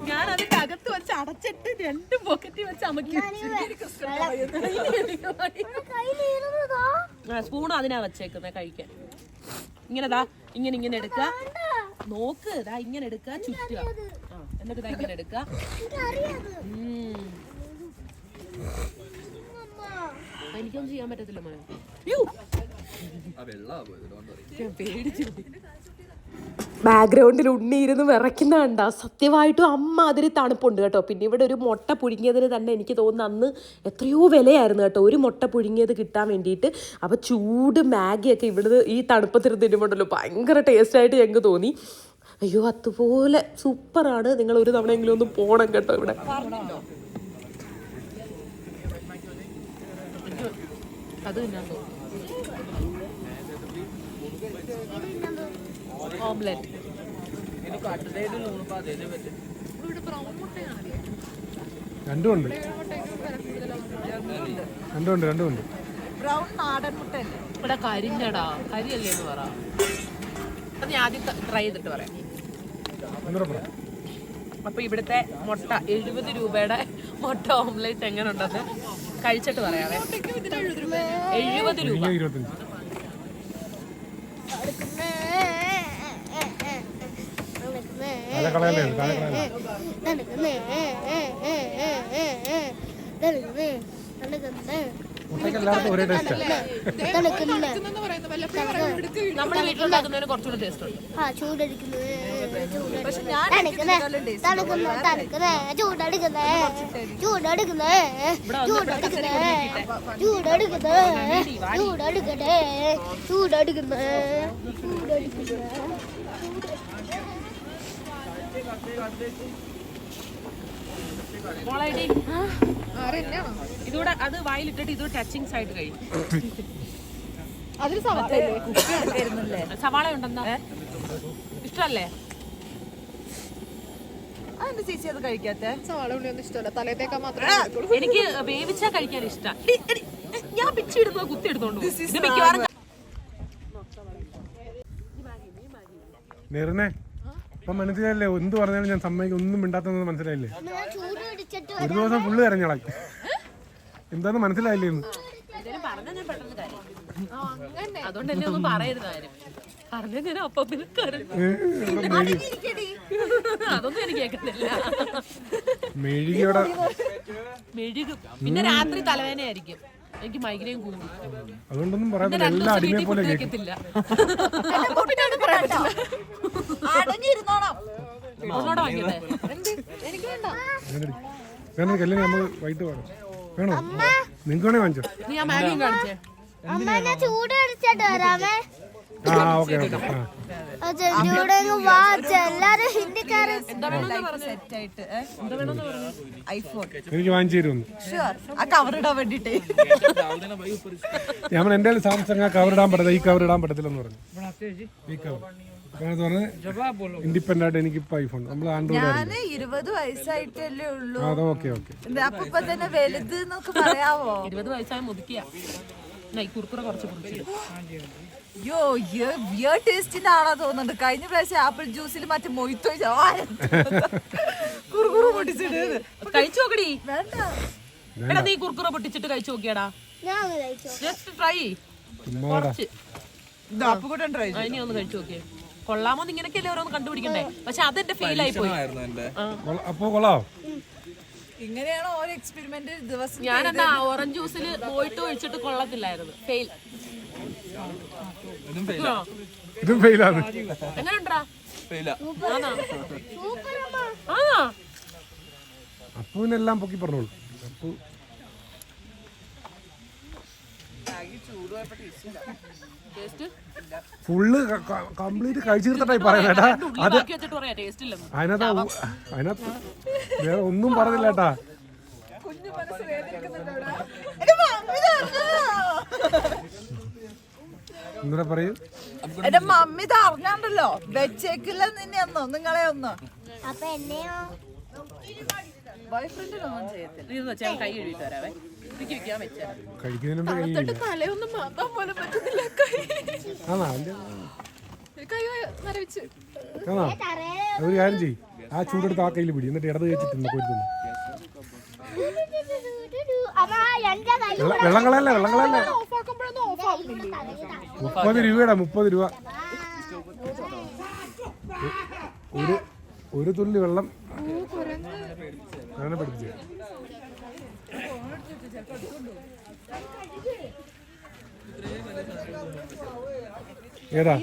ഞാൻ അതിന്റെ അകത്ത് വെച്ച് അടച്ചിട്ട് 2 പോക്കറ്റിൽ വെച്ച് അമക്കി സ്പൂണും അതിനാ വെച്ചേക്കുന്നത് കഴിക്കാൻ. ഇങ്ങനെ എടുക്കുക, നോക്ക്, ഇങ്ങനെ എടുക്കുക, ചുറ്റുക, എന്നിട്ട് ഇങ്ങനെ എടുക്കുക. എനിക്കൊന്നും ചെയ്യാൻ പറ്റത്തില്ല മോനെ. ബാക്ക്ഗ്രൗണ്ടിൽ ഉണ്ണിയിരുന്ന് വിറയ്ക്കുന്ന കണ്ട. സത്യമായിട്ടും അമ്മ അതിൽ തണുപ്പുണ്ട് കേട്ടോ. പിന്നെ ഇവിടെ ഒരു മുട്ട പുഴുങ്ങിയതിന് തന്നെ എനിക്ക് തോന്നുന്നു അന്ന് എത്രയോ വിലയായിരുന്നു കേട്ടോ ഒരു മുട്ട പുഴുങ്ങിയത് കിട്ടാൻ വേണ്ടിയിട്ട്. അപ്പോൾ ചൂട് മാഗിയൊക്കെ ഇവിടുന്ന് ഈ തണുപ്പത്തിൽ തിന്നുമ്പോണ്ടല്ലോ ഭയങ്കര ടേസ്റ്റായിട്ട് ഞങ്ങൾക്ക് തോന്നി. അയ്യോ അതുപോലെ സൂപ്പറാണ്. നിങ്ങൾ ഒരു തവണയെങ്കിലും ഒന്ന് പോകണം കേട്ടോ ഇവിടെ. അത് ഓംലെറ്റ് രണ്ടുമുണ്ട്. ബ്രൗൺ നാടൻ മുട്ട ഇവിടെ കരിഞ്ഞടാ. കരിയല്ലേ എന്ന് പറ. അത് ഞാൻ ആദ്യം ട്രൈ ചെയ്തിട്ട് പറയാം. അപ്പൊ ഇവിടുത്തെ മുട്ട 70 രൂപയുടെ മുട്ട ഓംലെറ്റ് എങ്ങനെ ഉണ്ടെന്ന് കഴിച്ചിട്ട് പറയാവേ. 70 രൂപ. ഒരേ ടേസ്റ്റ്. നമ്മുടെ വീട്ടിലുണ്ടാക്കുന്നതിന് കുറച്ചുകൂടി ടേസ്റ്റ് ഉണ്ട്. പക്ഷെ ഞാൻ ഇതൂടെ അത് വായിലിട്ടിട്ട് ഇത് ടച്ചിങ് സൈഡ് കഴിയും. അതിൽ സവാള ഉണ്ടെന്നാ ഇഷ്ടല്ലേ? അതെന്താ ചേച്ചി അത് കഴിക്കാത്ത? സവാള ഉള്ളിയൊന്നും ഇഷ്ടമല്ല, തലേത്തേക്കാൻ മാത്രമേ എനിക്ക് വേവിച്ചാ കഴിക്കാൻ ഇഷ്ടം. ഞാൻ പിച്ചെടുത്തോ കുത്തി എടുത്തോണ്ട് ഇത് മിക്കവാറും. ഇപ്പൊ മനസ്സിലായില്ലേ? എന്ത് പറഞ്ഞാലും ഞാൻ സമ്മതിക്കും. ഒന്നും മിണ്ടാത്തെന്ന് മനസ്സിലായില്ലേ? ഒരു ദിവസം ഫുള്ള് കരഞ്ഞോളാം. എന്താന്ന് മനസ്സിലായില്ലേ? അതുകൊണ്ട് എന്നെ ഒന്നും പറയരുതാരും. പറഞ്ഞ ഞാൻ അപ്പം അതൊന്നും എനിക്ക് കേൾക്കുന്നില്ല. മെഴുകും. പിന്നെ രാത്രി തലവേദനയായിരിക്കും. എനിക്ക് മൈഗ്രെയിൻ കൂടും. അതുകൊണ്ടൊന്നും പറയാൻ എല്ലാം അടിമയെ പോലെ കേൾക്കത്തില്ല. എനിക്ക് വേണ്ട. കല്യാണം നമ്മൾ വൈകിട്ട് വേണം. വേണോ? നിങ്ങൾക്ക് വേണേ വാങ്ങിച്ചോ. നീ ആ മാഗിയും കാണിച്ചേ. ചൂട് അടിച്ചിട്ട് വരാമേ. Okay okay. എനിക്ക് വാങ്ങിച്ചു തരുമെന്ന് ഞാൻ എന്റെ സാംസങ് കവർ ഇടാൻ പറ്റത്തില്ല. ഈ കവർ ഇടാൻ പറ്റത്തില്ലെന്ന് പറഞ്ഞു. ഈ കവർ ഇൻഡിപെൻഡന്റ് ആയിട്ട് എനിക്കിപ്പോ ഐഫോൺ. നമ്മൾ ആൻഡ്രോയിഡ് 20 വയസ്സായിട്ടല്ലേ ഉള്ളൂ. അതെ ഓക്കെ ഓക്കെ. അപ്പൊ തന്നെ വലുത് എന്നൊക്കെ പറയാവോ? 20 വയസ്സായ മുതുക്കിയ കുറുക്കുറ കുറച്ച് കുടിച്ചിട്ട് ടേസ്റ്റിന്റെ ആളാ തോന്നുന്നുണ്ട്. കഴിഞ്ഞ പ്രാവശ്യം ആപ്പിൾ ജ്യൂസിൽ മറ്റേ മൊയ്ത്തോ കുറുകുറു പൊട്ടിച്ചിട്ട് കഴിച്ചു നോക്കടി. വേണ്ട എടാ നീ കുറുക്കുറ പൊട്ടിച്ചിട്ട് കഴിച്ചു നോക്കിയാടാ. ജസ്റ്റ് ട്രൈ കുറച്ച്. ഇനി ഒന്ന് കഴിച്ചു നോക്കിയേ. കൊള്ളാമോ? ഇങ്ങനെയൊക്കെയല്ലേ ഓരോന്ന് കണ്ടുപിടിക്കണ്ടേ. പക്ഷെ അതെന്റെ ഫെയിൽ ആയി പോയി. അപ്പൊ കൊള്ളാം. ഇങ്ങനെയാണോ ഓരോ എക്സ്പെരിമെന്റ് ദിവസം? ഞാൻ എന്താ ഓറഞ്ച് ജ്യൂസിൽ പോയിട്ട് ഒഴിച്ചിട്ട് കൊള്ളത്തില്ലായിരുന്നു. ഫെയിൽ. ഇതും ഫെയിലാണ്. എങ്ങനെയുണ്ടാ? അപ്പൂനെല്ലാം പൊക്കി പറഞ്ഞോളൂ. ഫുള്ള് കംപ്ലീറ്റ് കഴിച്ചു തീർത്തിട്ടായി പറയുന്നേട്ടാ. അത് അതിനകത്ത് വേറെ ഒന്നും പറഞ്ഞില്ല കേട്ടാ. എന്താ പറയൂ? എന്റെ മമ്മി ഇത് അറിഞ്ഞാണ്ടല്ലോ വെച്ചേക്കില്ല നിന്നെ ഒന്നോ നിങ്ങളെ ഒന്നോ. അപ്പൊ എന്നെയോ ബോയ്ഫ്രണ്ടിനൊന്നും ചെയ്യത്തില്ല. കൈ കഴുകിട്ട് വരാവേ. കഴിക്കുന്നതിന് തലയൊന്നും മാതാൻ പോലും പറ്റുന്നില്ല. ഒരു കാര്യം ചെയ്യും. ആ ചൂടെടുത്ത് ആ കയ്യിൽ പിടി. എന്നിട്ട് ഇടത് കഴിച്ചിട്ടുണ്ട് കൊരുത്തുന്നു. വെള്ളം കളയല്ലേ 30 രൂപയുടെ 30 രൂപ. ഒരു തുള്ളി വെള്ളം പഠിപ്പിച്ചു. ഏതാ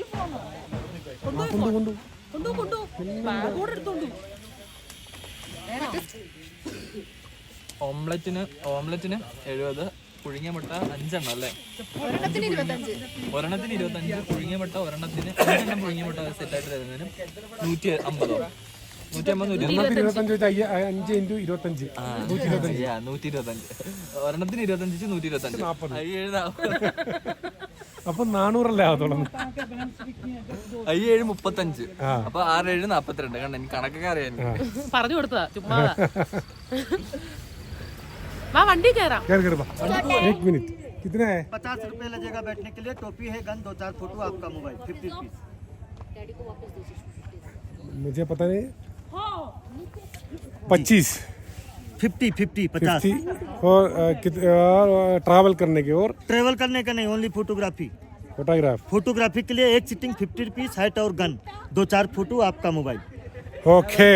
ഓംലെറ്റിന് 70, പുഴുങ്ങിയ മുട്ട 5 എണ്ണം അല്ലേ? ഒരെണ്ണത്തിന് 25. ഒരെണ്ണത്തിന് 25, പുഴുങ്ങിയ മുട്ട ഒരെണ്ണത്തിന് 5 എണ്ണം പുഴുങ്ങിയ മുട്ട സെറ്റായിട്ട് തരുന്നതിന് 150. 150, 25 5 × 25 125. ഒരെണ്ണത്തിന് 25, 125. 40. അപ്പൊ 400 ആവത്തോളൂ. 7 35. അപ്പൊ 6 7 42. കണ്ട എനിക്ക് കണക്കൊക്കെ അറിയാൻ. പറഞ്ഞു കൊടുത്തതാ ചുമ്മാ. വാ വണ്ടി കയറാം. एक मिनट कितना है? 50 रुपए लगेगा बैठने के लिए, टोपी है, गन, 2-4 फोटो, आपका मोबाइल 50 रुपीज। मुझे पता नहीं. 25 50 और ट्रैवल करने की और ट्रेवल करने का नहीं, ओनली फोटोग्राफी। फोटोग्राफी के लिए एक सिटिंग 50 रुपीज, हाइट और गन, 2-4 फोटो, आपका मोबाइल। ഓക്കെ.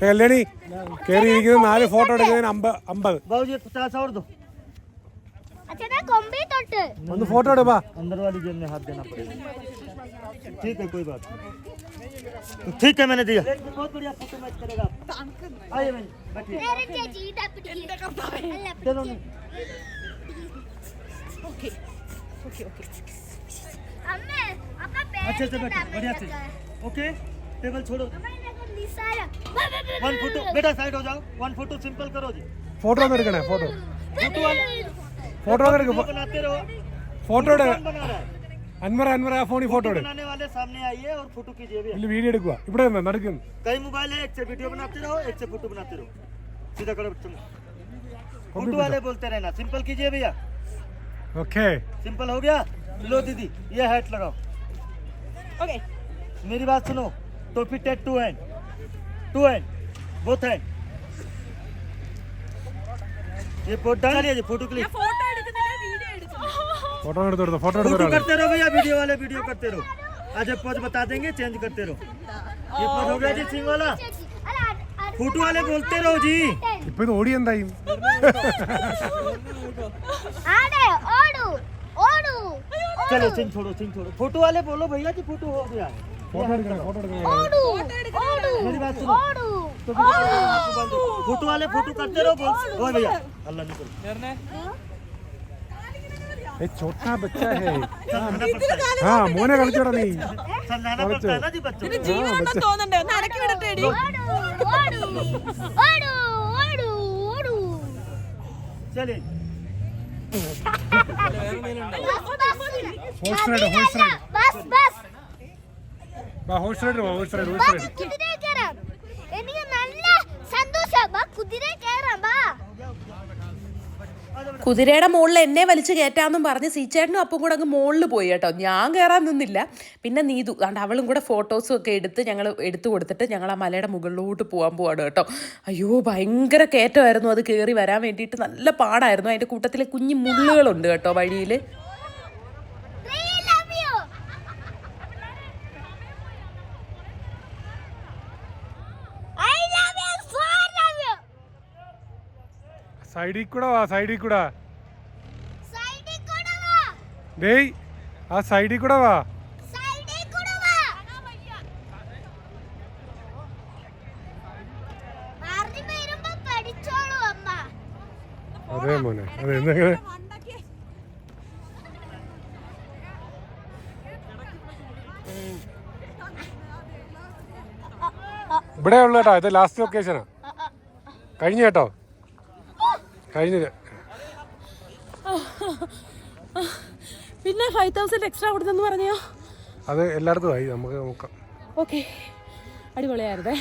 കല്യാണി കയറിയിരിക്കുന്നത് 4 ഫോട്ടോ എടുക്കുന്നതിന് 50. बाबूजी 50 और दो। अच्छा ना कोम्बी तोटे ഒന്ന് ഫോട്ടോ എടുപ്പാ. अंदर वाली जेब में हाथ देना पड़ेगा। ठीक है, कोई बात नहीं। तो ठीक है, मैंने दिया। बहुत बढ़िया फोटो मैच करेगा। आइए बहन, बैठिए। मेरे ചേച്ചി തപ്പിട്ട് चलो नहीं। Okay okay okay. അമ്മ അപ്പ अच्छे से बैठो, बढ़िया से। ओके, टेबल छोड़ो। वन फोटो बेटा साइड हो जाओ। 1 फोटो सिंपल करो जी। ഫോട്ടോ ഒന്ന് എടുക്കണേ. ഫോട്ടോ ഒന്ന് എടുക്കും. बनाते रहो। ഫോട്ടോ എടു. कौन बना रहा है? അൻവർ ആ ഫോണിൽ ഫോട്ടോ എടു. बनाने वाले सामने आइए और फोटो कीजिए भैया। ഇല്ല വീഡിയോ എടുക്കുക. ഇവിടെ നിന്ന് നടക്കുന്നു. कई मोबाइल है, एक से वीडियो बनाते रहो, एक से फोटो बनाते रहो। सीधा करो बच्चों। फोटो वाले बोलते रहना, सिंपल कीजिए भैया। ഓക്കെ. सिंपल हो गया। लो दीदी, ये हैट लगाओ। ഓക്കെ. मेरी बात सुनो। टोपी टेट 2 हैंड बोथ हैंड। ये पोट डाल जी, फोटो क्लिक। ഫോട്ടോ എടുക്കുന്നില്ല, വീഡിയോ എടുക്കുന്നു. ഫോട്ടോ എടുത്തു. ഫോട്ടോ फोटो എടുത്തു. करते रहो भैया, वीडियो वाले वीडियो करते रहो। आज एक पोज बता देंगे, चेंज करते रहो। ये पोज हो गया जी सिंह वाला। फोटो वाले बोलते रहो जी। ഇപ്പൊ ഇത് ഓടി എന്തായി? ആടെ ഓടു ഓടു चलो सिंह छोड़ो। फोटो वाले बोलो भैया कि फोटो हो गया। ഫോട്ടോ എടുക്കണം. ഓടു ഓടു मेरी बात सुनो। ഓടു फोटो वाले फोटो करते रहो। बोल ओ भैया, अल्लाह नहीं करो। ये छोटा बच्चा है. समझाना पड़ता है। हाँ മോനെ കളിച്ചോടാ നീ. समझाना पड़ता है ना जी बच्चों को। ജീവനുണ്ടെന്ന് തോന്നണ്ടേ? ഒന്ന് അടക്കി വിടട്ടേടി. ഓടു ഓടു ഓടു ഓടു ഓടു चलिए horse ride. Bus bus horse ride. കുതിരയെ കയറാം. എനിക്ക് നല്ല സന്തോഷം. ബാ കുതിരയെ കയറാം. ബാ കുതിരയുടെ മുകളിൽ എന്നെ വലിച്ചു കയറ്റാമെന്നും പറഞ്ഞ് സീച്ചേട്ടനും അപ്പം കൂടെ അങ്ങ് മുകളിൽ പോയി കേട്ടോ. ഞാൻ കയറാൻ നിന്നില്ല. പിന്നെ നീതു അതുകൊണ്ട് അവളും കൂടെ ഫോട്ടോസും ഒക്കെ ഞങ്ങൾ എടുത്തു കൊടുത്തിട്ട് ഞങ്ങൾ ആ മലയുടെ മുകളിലോട്ട് പോവാണ് കേട്ടോ. അയ്യോ ഭയങ്കര കയറ്റമായിരുന്നു. അത് കയറി വരാൻ വേണ്ടിയിട്ട് നല്ല പാടായിരുന്നു. അതിൻ്റെ കൂട്ടത്തിൽ കുഞ്ഞു മുള്ളുകളുണ്ട് കേട്ടോ വഴിയിൽ. സൈഡിൽ കൂടെ വാ. ഡേയ് ആ സൈഡിൽ കൂടെ വാ. അതെ മോനെ. അതെ എന്തെങ്കിലും ഇവിടെ ഉള്ളു കേട്ടോ. ഇത് ലാസ്റ്റ് ലൊക്കേഷനാ. കഴിഞ്ഞു കേട്ടോ. കഴിഞ്ഞില്ല. പിന്നെ 5000 എക്സ്ട്രാ കൊടുത്തെന്ന് പറഞ്ഞോ? അത് എല്ലായിടത്തും ആയി. നമുക്ക് നോക്കാം. ഓക്കെ അടിപൊളിയായിരുന്നേ.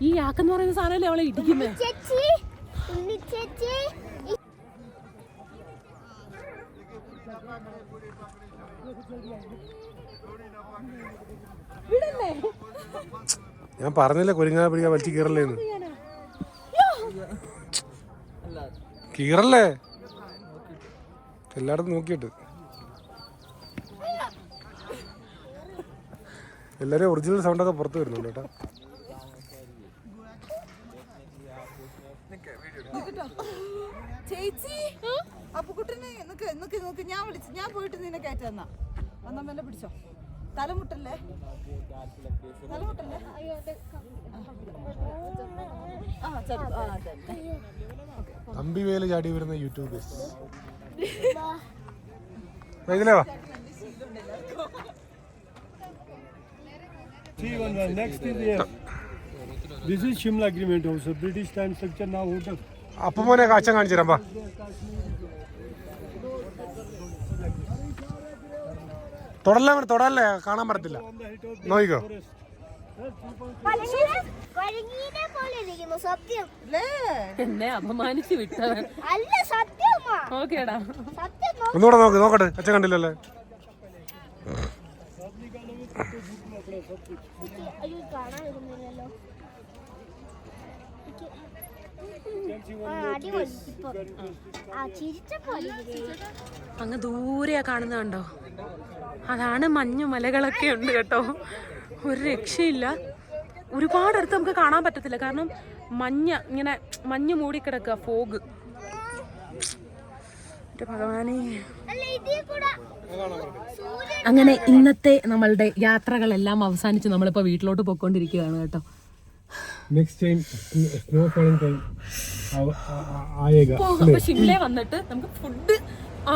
ഈ ആക്കെന്ന് പറയുന്ന സാധനമല്ലേ അവളെ ഇടിക്കുന്നത്. ഞാൻ പറഞ്ഞില്ലേ കുരുങ്ങാ പിടിക്കാൻ വലിച്ചു കീറല്ലേന്ന്. കീറല്ലേ എല്ലായിടത്തും നോക്കിയിട്ട്. എല്ലാരും ഒറിജിനൽ സൗണ്ടൊക്കെ പുറത്ത് വരുന്നുണ്ട് കേട്ടോ. ചേച്ചി അപ്പൊ അപ്പുക്കുട്ടനെ നിക്ക് നിക്ക് നിക്ക്, ഞാൻ പോയിട്ട് നിന്നെ കയറ്റാന്നാ. വന്നമ്മേനെ പിടിച്ചോ. തലമുട്ടല്ലേ? തലമുട്ടല്ലേ? അമ്പിവേല് ചാടി വരുന്ന യൂട്യൂബേഴ്സ്. ഇതിലേ വാ. Next is here. This is Shimla Agreement also. British time structure now hotel. അപ്പൊ മോനെ കാഴ്ച കാണിച്ചു തരാം. തൊടല്ലേ കാണാൻ പറ്റത്തില്ല. നോക്കിക്കോ. സത്യം എന്നെ അപമാനിച്ചു വിട്ടവൻ. അല്ല സത്യമാ. ഓക്കേടാ, ഒന്നുകൂടെ നോക്കട്ടെ. അച്ഛൻ കണ്ടില്ലല്ലേ? അയ്യോ കാണാനിരുന്നില്ലല്ലോ. അടിപൊളി. ചിരിച്ചപ്പോലെ അങ്ങ് ദൂരെയാ കാണുന്ന കണ്ടോ? അതാണ് മഞ്ഞു മലകളൊക്കെ ഉണ്ട് കേട്ടോ. ഒരു രക്ഷയില്ല. ഒരുപാട് അടുത്ത് നമുക്ക് കാണാൻ പറ്റത്തില്ല, കാരണം ഇങ്ങനെ മഞ്ഞ് മൂടിക്കിടക്കുക, ഫോഗ്. ഭഗവാനെ. അങ്ങനെ ഇന്നത്തെ നമ്മളുടെ യാത്രകളെല്ലാം അവസാനിച്ച് നമ്മളിപ്പോ വീട്ടിലോട്ട് പോയിക്കൊണ്ടിരിക്കുകയാണ് കേട്ടോ. Next time snow falling time ആയേഗാ. അപ്പൊ ഷിംലേ വന്നിട്ട് നമുക്ക് ഫുഡ്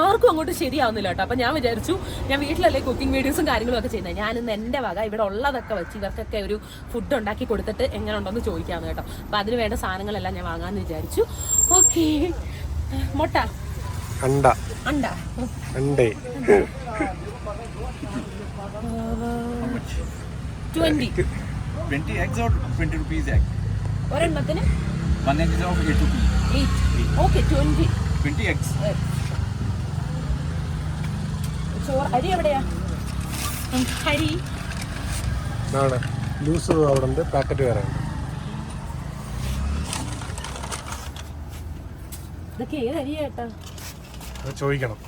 ആർക്കും അങ്ങോട്ട് ശരിയാവുന്നില്ല കേട്ടോ. അപ്പൊ ഞാൻ വിചാരിച്ചു, ഞാൻ വീട്ടിലല്ലേ കുക്കിംഗ് വീഡിയോസും കാര്യങ്ങളും ഒക്കെ ചെയ്യുന്നത്, ഞാനിന്ന് എൻ്റെ വക ഇവിടെ ഉള്ളതൊക്കെ വെച്ച് ഇവർക്കൊക്കെ ഒരു ഫുഡ് ഉണ്ടാക്കി കൊടുത്തിട്ട് എങ്ങനെ ഉണ്ടോന്ന് ചോദിക്കാമെന്ന് കേട്ടോ. അപ്പൊ അതിന് വേണ്ട സാധനങ്ങളെല്ലാം ഞാൻ വാങ്ങാന്ന് വിചാരിച്ചു. ഓക്കെ. മുട്ട അണ്ട 20 eggs or 20 rupees egg? ഒരെണ്ണത്തിന് 1 egg is of 8 rupees. 8. Okay, 20 eggs. ചോറ്. അരി എവിടെയാ? അരി ലൂസ് അവിടെ ഉണ്ട്, പാക്കറ്റ് വേറെ ഉണ്ട്. ഇതൊക്കെ ഏത് അരിയാ ഏട്ടാ? ചോദിക്കണം.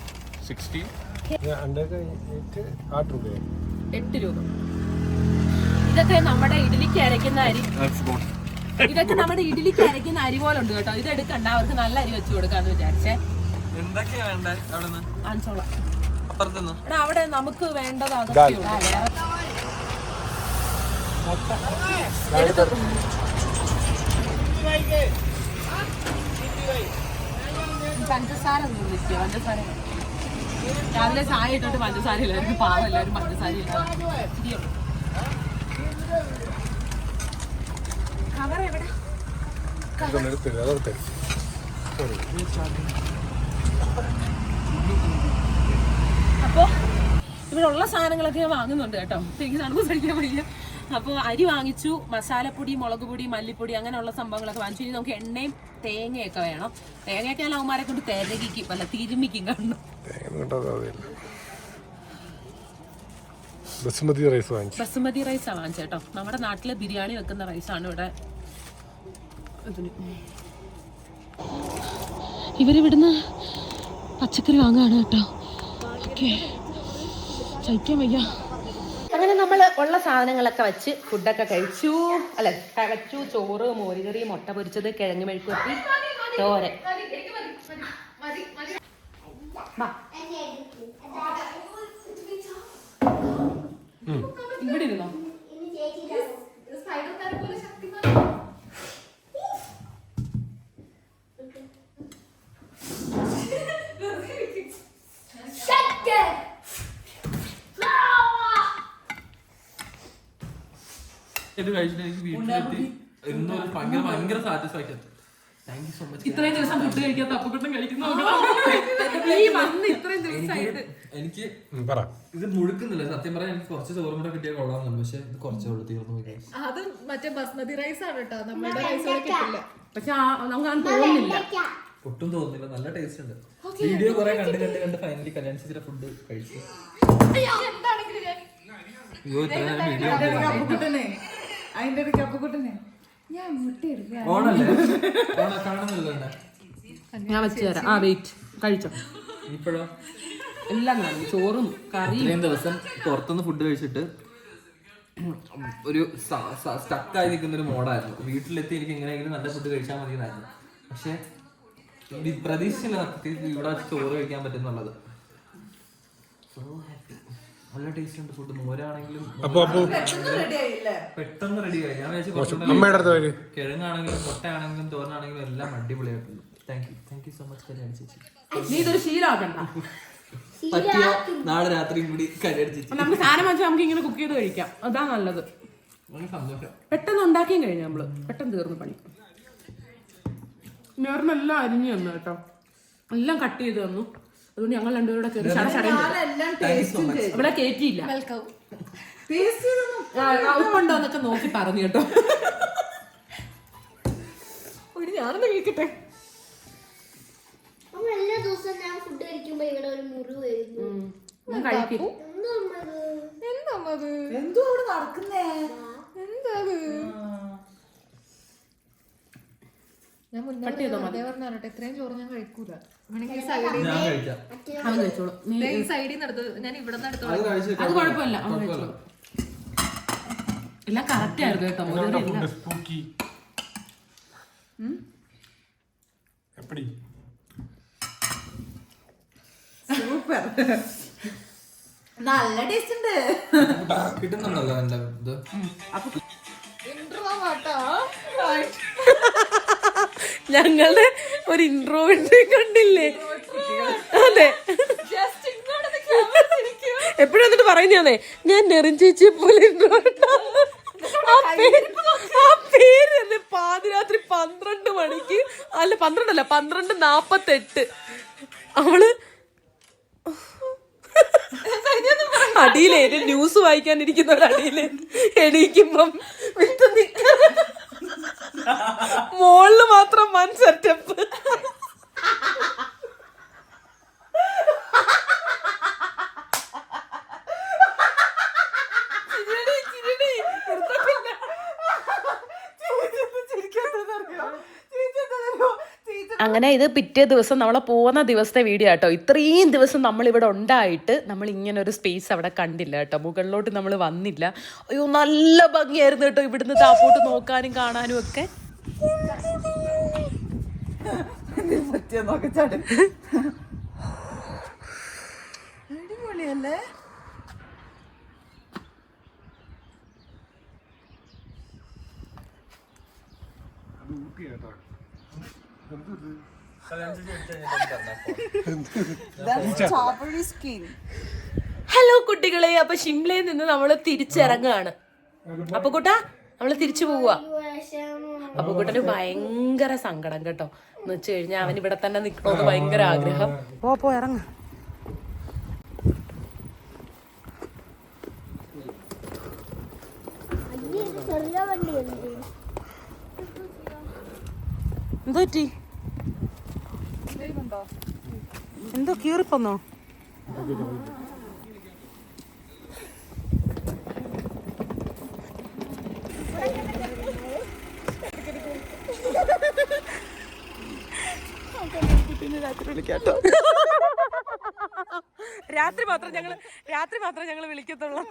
60. 8 രൂപ. ഇതൊക്കെ നമ്മുടെ ഇഡ്ഡലിക്ക് അരയ്ക്കുന്ന അരി. ഇതൊക്കെ നമ്മുടെ ഇഡ്ഡലിക്ക് അരയ്ക്കുന്ന അരി പോലെ ഉണ്ട് കേട്ടോ. ഇത് എടുക്കണ്ട, അവർക്ക് നല്ല അരി വെച്ച് കൊടുക്കാന്ന് വിചാരിച്ചേ. എന്തൊക്കെയാ വേണ്ടേ അവിടെ നിന്ന്? ആൻസോള അപ്പുറത്തുനിന്ന് എടാ, അവിടെ നമുക്ക് വേണ്ടത് അതൊക്കെ ഉണ്ട്. പഞ്ചസാര നിൽക്കുക. പഞ്ചസാര രാവിലെ ചായ ഇട്ടിട്ട് പഞ്ചസാര ഇല്ലായിരുന്നു. പാവം എല്ലാവരും പഞ്ചസാര ഇല്ല. കവർ എവിടെ? അപ്പോൾ ഇവിടെ ഉള്ള സാധനങ്ങളൊക്കെ ഞാൻ വാങ്ങുന്നുണ്ട് കേട്ടോ. എനിക്ക് നടന്നു കഴിക്കാൻ വയ്യ. അപ്പോൾ അരി വാങ്ങിച്ചു, മസാലപ്പൊടി, മുളക് പൊടി, മല്ലിപ്പൊടി, അങ്ങനെയുള്ള സംഭവങ്ങളൊക്കെ വാങ്ങിച്ചു. ഇനി നമുക്ക് എണ്ണയും തേങ്ങയൊക്കെ വേണം. തേങ്ങയൊക്കെ ഞാൻ അവന്മാരെ കൊണ്ട് തിരകിക്കും, അല്ല തിരുമിക്കും. കാണുന്നു. ബസുമതി റൈസാണ് വാങ്ങിച്ചത് കേട്ടോ. നമ്മുടെ നാട്ടിലെ ബിരിയാണി വെക്കുന്ന റൈസാണ് ഇവിടെ. ഇവരിവിടുന്ന് പച്ചക്കറി വാങ്ങുകയാണ് കേട്ടോ. ഓക്കെ, കഴിക്കാൻ വയ്യ. അങ്ങനെ നമ്മൾ ഉള്ള സാധനങ്ങളൊക്കെ വെച്ച് ഫുഡൊക്കെ കഴിച്ചു. ചോറ്, മോരുകറി, മുട്ട പൊരിച്ചത്, കിഴങ്ങ് മെഴുക്കുവരട്ടി, തോരൻ. ഇവിടെ ഇരുന്നോ? ഇത് കഴിച്ചിട്ട് എനിക്ക് വീട്ടിലെത്തി എന്നൊരു ഭയങ്കര satisfaction. Thank you so much. ഇത്രയും ദിവസം ഫുഡ് കഴിക്കാത്ത അപ്പുക്കുട്ടൻ കഴിക്കുന്നു. എനിക്ക് ഇത് മുഴുക്കുന്നില്ല സത്യം പറയാൻ. എനിക്ക് കുറച്ച് ചോറും കൂടെ കിട്ടിയാൽ കൊള്ളാമെന്നുണ്ട്, പക്ഷെ ഇത് കുറച്ചോളൂ തീർന്നു പോയി. അത് മറ്റേ ബസ്മതി റൈസ് ആണ് കേട്ടോ, നമ്മുടെ റൈസ് കിട്ടില്ല. പക്ഷെ നമുക്ക് തോന്നുന്നില്ല, ഒട്ടും തോന്നുന്നില്ല. നല്ല ടേസ്റ്റ് ഉണ്ട്. വീഡിയോ കുറെ കണ്ട് ഫൈനലി കല്യാൺ ചേച്ചിയുടെ ഫുഡ് കഴിച്ചു. അതിന്റെ ഇടയ്ക്ക് അപ്പുക്കുട്ടനെ ഞാൻ മുട്ട എടുക്കാം. ഓണല്ലേ? കാണുന്നില്ല. ഞാൻ വെച്ച് തരാം. വെയിറ്റ് കഴിച്ചോ. ഇപ്പോഴോ എല്ലാം കാണും, ചോറും കറിയും. ഇത്രയും ദിവസം പുറത്തുനിന്ന് ഫുഡ് കഴിച്ചിട്ട് ഒരു സ്റ്റക്കായി നിൽക്കുന്ന ഒരു മോഡായിരുന്നു. വീട്ടിലെത്തി എനിക്ക് എങ്ങനെയെങ്കിലും നല്ല ഫുഡ് കഴിച്ചാൽ മതി എന്നായിരുന്നു. പക്ഷെ പ്രതീക്ഷയില്ല സത്യത്തിൽ ഇവിടെ ചോറ് കഴിക്കാൻ പറ്റുന്നുള്ളത്. So happy. നല്ല ടേസ്റ്റ് ഉണ്ട് ഫുഡ്. മോരാണെങ്കിലും പെട്ടെന്ന് റെഡിയായി. ഞാൻ വിചാരിച്ചു കിഴങ്ങാണെങ്കിലും മുട്ടയാണെങ്കിലും തോരനാണെങ്കിലും എല്ലാം അടിപൊളിയായിട്ടുണ്ട്. Thank you so much Kalyani ചേച്ചി. നീ ഇതൊരു ശീലമാക്കണ്ട. പറ്റിയ നാളെ രാത്രിയും കൂടി കല്യാണി ചേച്ചി. നമുക്ക് സാധനം വെച്ചാൽ നമുക്ക് ഇങ്ങനെ കുക്ക് ചെയ്ത് കഴിക്കാം. അതാ നല്ലത്. പെട്ടെന്ന് ഉണ്ടാക്കിയും കഴിഞ്ഞു നമ്മള്. പെട്ടെന്ന് തീർന്നു പണി. നേർന്നെല്ലാം അരിഞ്ഞു തന്നു കേട്ടോ. എല്ലാം കട്ട് ചെയ്ത് തന്നു. അതുകൊണ്ട് ഞങ്ങൾ രണ്ടുപേരുടെ ഇവിടെ കേറ്റിയില്ല. ഉപ്പുണ്ടോ എന്നൊക്കെ നോക്കി പറഞ്ഞു കേട്ടോ. ഞാനൊന്ന് കേൾക്കട്ടെ. എല്ലാ ദിവസവും ഞാൻ ഫുഡ് കഴിക്കുമ്പോ ഇവിടെ ഒരു മുറിവ് വരുന്നു. കഴിക്കും. എന്തോ അവിടെ നടക്കുന്നേ? എന്താ ഞാൻ മുന്നേ പറഞ്ഞോട്ടെ, ഇത്രയും ചോറ് ഞാൻ കഴിക്കൂല. സൈഡിൽ നടത്തു, ഞാൻ ഇവിടെ അത് കുഴപ്പമില്ല. എല്ലാം കറക്റ്റ് ആയിരുന്നു കേട്ടോ. സൂപ്പർ, നല്ല ടേസ്റ്റ് ഉണ്ട്. കിട്ടുന്നുണ്ടല്ലോ എന്റെ ഇത്. ഞങ്ങളുടെ ഒരു ഇൻട്രോവേർട്ട് കണ്ടില്ലേ? അതെ, എപ്പോഴും എന്നിട്ട് പറയുന്നേ ഞാൻ നെറിൻ ചേച്ചിയെ പോലെ ഇൻട്രോവേർട്ട്. ആ പേര് തന്നെ പാതിരാത്രി 12 മണിക്ക്, അല്ല 12 12:48 അവള് അടിയിലെ ന്യൂസ് വായിക്കാനിരിക്കുന്ന അടിയില് എണീക്കുമ്പം വിട്ട് നിൽക്കാൻ മോളില് മാത്രം വൻ സെറ്റപ്പ്. അങ്ങനെ ഇത് പിറ്റേ ദിവസം നമ്മളെ പോകുന്ന ദിവസത്തെ വീഡിയോ കേട്ടോ. ഇത്രയും ദിവസം നമ്മളിവിടെ ഉണ്ടായിട്ട് നമ്മൾ ഇങ്ങനെ ഒരു സ്പേസ് അവിടെ കണ്ടില്ല കേട്ടോ. മുകളിലോട്ട് നമ്മൾ വന്നില്ല. അയ്യോ നല്ല ഭംഗിയായിരുന്നു കേട്ടോ ഇവിടുന്ന് താപ്പോട്ട് നോക്കാനും കാണാനും ഒക്കെ. അടിപൊളിയല്ലേ? ഹലോ കുട്ടികളെ, അപ്പൊ ഷിംലയിൽ നിന്ന് നമ്മള് തിരിച്ചിറങ്ങുകയാണ്. അപ്പൊ കൂട്ടാ നമ്മള് തിരിച്ചു പോവുക. അപ്പൊ കൂട്ടന് ഭയങ്കര സങ്കടം കേട്ടോ. എന്ന് വെച്ച് കഴിഞ്ഞാൽ അവൻ ഇവിടെ തന്നെ നിക്കണോന്ന് ഭയങ്കര ആഗ്രഹം. പോ ഇറങ്ങ. എന്തോ പറ്റി? എന്തോ കീറിപ്പോന്നോ? രാത്രി മാത്രം ഞങ്ങൾ വിളിക്കത്തുള്ളൂ.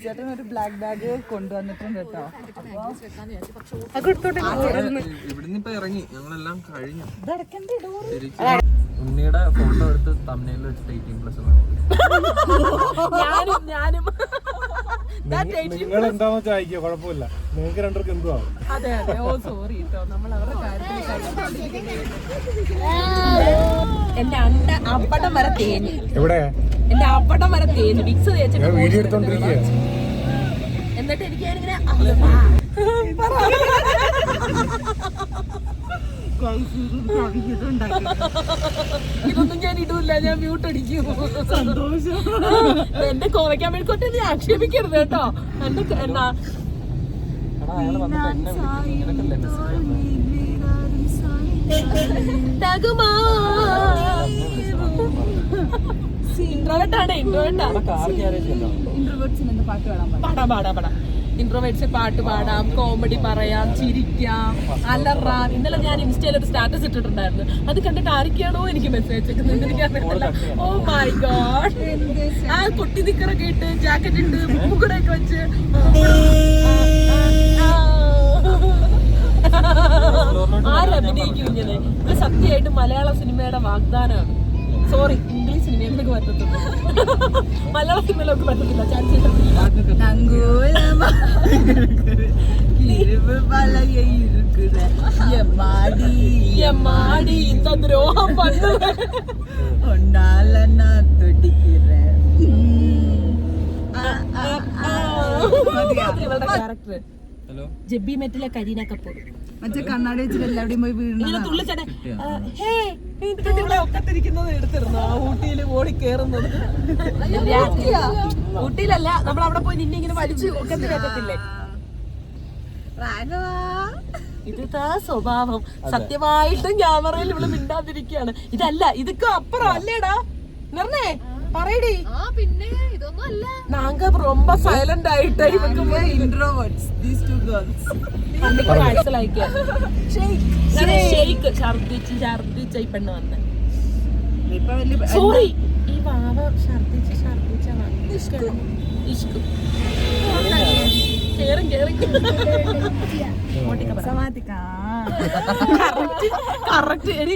ചേട്ടൻ ഒരു ബ്ലാക്ക് ബാഗ് കൊണ്ടുവന്നിട്ടുണ്ട് കേട്ടോ. ഇവിടുന്ന് ഇപ്പൊ ഇറങ്ങി, ഞങ്ങളെല്ലാം കഴിഞ്ഞു. ഉണ്ണിയുടെ ഫോട്ടോ എടുത്ത് തമ്മിൽ വെച്ചിട്ട് 18+ ഞാനും നിങ്ങൾ എന്താന്ന് വെച്ചാൽ അയക്കോ, കുഴപ്പമില്ല. നിങ്ങൾക്ക് രണ്ടുപേർക്ക് എന്തുവാ. അതെ ഓ സോറി കേട്ടോ. നമ്മൾ അവരുടെ കാര്യത്തിൽ എന്റെ അപ്പടം വരെ തേഞ്ഞു. എവിടെ? എന്റെ അപ്പടം വരെ തേഞ്ഞു. വിക്സ് തേച്ചിട്ട് വീഡിയോ എടുത്തോണ്ടിരിക്കുക. എന്നിട്ട് എനിക്ക് ഞാനിങ്ങനെ ഇതൊന്നും ഞാൻ ഇടൂല്ല, ഞാൻ മ്യൂട്ട് അടിക്കും. സന്തോഷം. എന്റെ കോവയ്ക്കാൻ വേണ്ടിക്കോട്ടെ നീ ആക്ഷേപിക്കരുത് കേട്ടോ. എന്റെ എന്നാ ഇൻട്രോവേർട്ടാണ്. പാടാ ഇൻട്രോവേർട്സ് പാട്ട് പാടാം, കോമഡി പറയാം, ചിരിക്കാം, അലറാം. ഇന്നലെ ഞാൻ ഇൻസ്റ്റയിൽ ഒരു സ്റ്റാറ്റസ് ഇട്ടിട്ടുണ്ടായിരുന്നു. അത് കണ്ടിട്ട് ആരൊക്കെയാണോ എനിക്ക് മെസ്സേജ് അയച്ചേക്കുന്നത് എനിക്കറിയില്ല. ഓ മൈ ഗോഡ്, ആ കുട്ടി നിക്കറൊക്കെ ഇട്ട് ജാക്കറ്റ് ഇട്ട് മുക്കുടയൊക്കെ വെച്ച് ആരഭിനയിക്കും ഇങ്ങനെ? ഇത് സത്യമായിട്ട് മലയാള സിനിമയുടെ വാഗ്ദാനമാണ്. സോറി, ഇംഗ്ലീഷ് സിനിമയിലേക്ക് പറ്റത്തില്ല, മലയാള സിനിമയിലേക്ക് പറ്റത്തില്ല. ചാൻസ് இந்த ദ്രോഹം പണ്ട് ക്യാരക്ടർ ജെബി മെറ്റിലെ കരീന കപൂർ മറ്റേ കണ്ണാടി വെച്ചിട്ട് എല്ലാവരുടെയും പോയി ഇങ്ങനെ തുള്ളിച്ചടേ ഒക്കത്തിരിക്കുന്നത് എടുത്തിരുന്നു. ആ ഊട്ടിയില് ഓടി കേറുന്നത് ഊട്ടിയിലല്ല, നമ്മൾ അവിടെ പോയി നിന്നെ ഇങ്ങനെ വലിച്ചു ഒക്കത്തിൽ വെക്കത്തില്ലേ? ഇതാ സ്വഭാവം. സത്യമായിട്ടും ക്യാമറയിൽ ഇവിടെ മിണ്ടാതിരിക്കുകയാണ്. ഇതല്ല, ഇതൊക്കെ അപ്പുറം അല്ലേടാ നിർണേ പറയടി. പിന്നെ ഇതൊന്നും അല്ല. നാങ്ക ரொம்ப സൈലന്റ് ആയിട്ട് ഇൻട്രോവേർട്സ് ദീസ് ടു ഗേൾസ് ഛർദിച്ച ഈ പെണ്ണ് വന്ന് സോറി ഈ വാവ ഛർദിച്ച കറക്റ്റ് എടി.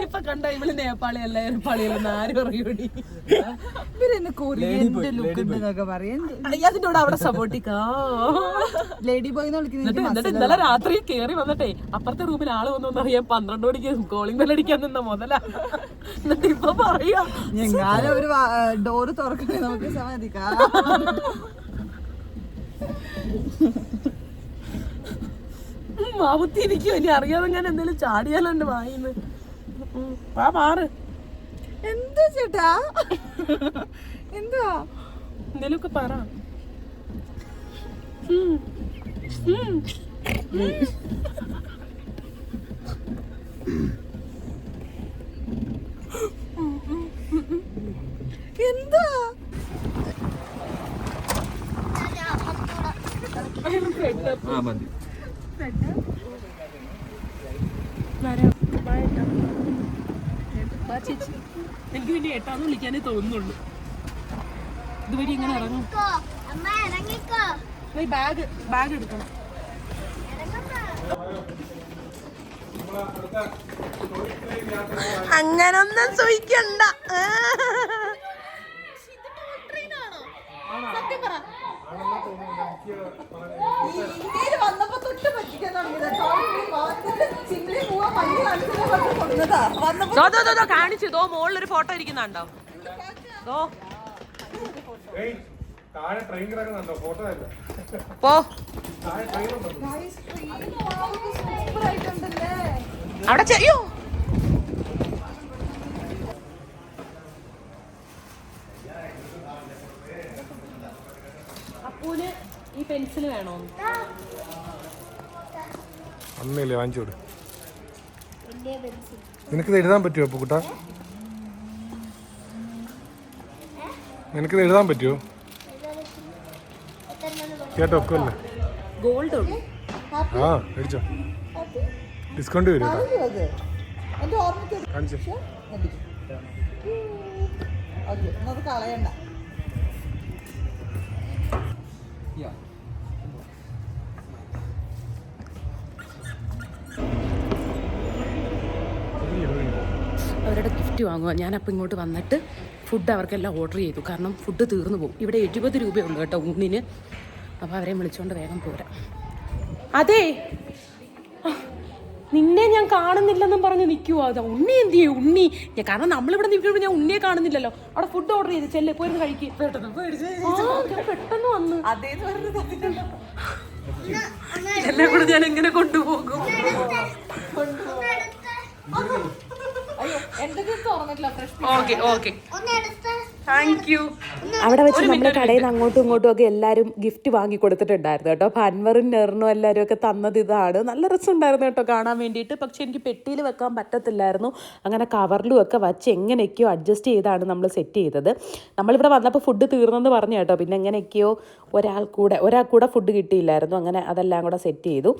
ഇപ്പൊ കണ്ട ഇവള് നേപ്പാളി അല്ല നേപ്പാളിയല്ലെന്ന് ആര് പറയൂടി? കൊറിയന്റെ ലുക്ക് ഉണ്ടെന്നൊക്കെ പറയും. അതിന്റെ കൂടെ അവിടെ സപ്പോർട്ടിക്കാ ലേഡി ബോയ് എന്ന് വിളിക്കുന്നത്. എന്നിട്ട് ഇന്നലെ രാത്രി കേറി വന്നിട്ടേ അപ്പുറത്തെ റൂമിൽ ആള് വന്നോന്നറിയാൻ 12 മണിക്ക് കോളിംഗ് ബെൽ അടിക്കാൻ നിന്ന മുതലാ. എന്നിട്ട് ഇപ്പൊ പറയാ ഞങ്ങളെ ഒരു ഡോറ് തുറക്കണേ നമുക്ക് സമ്മതിക്കാം. മാവുത്തിരിക്കും. ഇനി അറിയാതെ ഞാൻ എന്തെങ്കിലും ചാടിയാലോ എന്റെ വായിന്ന്. മാറ്. എന്താ ചേട്ടാ, എന്താ എന്തേലുമൊക്കെ പറ. എന്താ എനിക്ക് പിന്നെ ഏട്ടാന്ന് വിളിക്കാനേ തോന്നുന്നുള്ളൂ. ഇതുവഴി എങ്ങനെ ഇറങ്ങും? ബാഗ് എടുക്കണം. അങ്ങനൊന്നും ചോദിക്കണ്ട. വന്നപ്പോ തൊട്ട് പറ്റിക്കാൻ കാണിച്ചു. ദോ മോളിലൊരു ഫോട്ടോ ഇരിക്കുന്നുണ്ടോ? പോ അവിടെ ചെയ്യോ. അപ്പൂന് ഈ പെൻസിൽ വേണോ? അമ്മയില്ലേ വാങ്ങിച്ചോട്. നിനക്കിത് എഴുതാൻ പറ്റുമോ അപ്പൂക്കുട്ടാ? നിനക്കിത് എഴുതാൻ പറ്റുമോ? കേട്ടോ ഒക്കുമല്ലേ? ഗോൾഡ് ആ മേടിച്ചോ, ഡിസ്കൗണ്ട് വരും. എന്റെ ഓർമ്മയ്ക്ക് കാണിച്ചോ. ഓക്കെ, അത് കളയണ്ട. അവരുടെ ഗിഫ്റ്റ് വാങ്ങുക. ഞാനപ്പോൾ ഇങ്ങോട്ട് വന്നിട്ട് ഫുഡ് അവർക്കെല്ലാം ഓർഡർ ചെയ്തു. കാരണം ഫുഡ് തീർന്നു പോകും. ഇവിടെ 70 രൂപയുള്ളൂ കേട്ടോ ഊണിന്. അപ്പോൾ അവരെ വിളിച്ചുകൊണ്ട് വേഗം പോരാ. അതെ, നിന്നെ ഞാൻ കാണുന്നില്ലെന്നും പറഞ്ഞ് നിൽക്കുവോ? അതാ ഉണ്ണി എന്ത് ചെയ്യും? ഉണ്ണി കാരണം നമ്മളിവിടെ നിൽക്കുമ്പോൾ ഞാൻ ഉണ്ണിയെ കാണുന്നില്ലല്ലോ. അവിടെ ഫുഡ് ഓർഡർ ചെയ്ത് ചെല്ലേ പോയിരുന്നു കഴിക്കും. പെട്ടെന്ന് വന്ന് എല്ലാം കൂടെ ഞാൻ എങ്ങനെ കൊണ്ടുപോകും? അയ്യോ എന്തൊക്കെ തുറന്നിട്ടില്ല. Fresh okay okay. Thank you. അവിടെ വെച്ച് നമ്മുടെ കടയിൽ നിന്ന് അങ്ങോട്ടും ഇങ്ങോട്ടും ഒക്കെ എല്ലാവരും ഗിഫ്റ്റ് വാങ്ങി കൊടുത്തിട്ടുണ്ടായിരുന്നു കേട്ടോ. അപ്പോൾ അൻവറും നെറിനും എല്ലാവരും ഒക്കെ തന്നത് ഇതാണ്. നല്ല രസമുണ്ടായിരുന്നു കേട്ടോ കാണാൻ വേണ്ടിയിട്ട്. പക്ഷെ എനിക്ക് പെട്ടിയിൽ വെക്കാൻ പറ്റത്തില്ലായിരുന്നു. അങ്ങനെ കവറിലും ഒക്കെ വച്ച് എങ്ങനെയൊക്കെയോ അഡ്ജസ്റ്റ് ചെയ്താണ് നമ്മൾ സെറ്റ് ചെയ്തത്. നമ്മളിവിടെ വന്നപ്പോൾ ഫുഡ് തീർന്നെന്ന് പറഞ്ഞു കേട്ടോ. പിന്നെ എങ്ങനെയൊക്കെയോ ഒരാൾ കൂടെ ഫുഡ് കിട്ടിയില്ലായിരുന്നു. അങ്ങനെ അതെല്ലാം കൂടെ സെറ്റ് ചെയ്തു.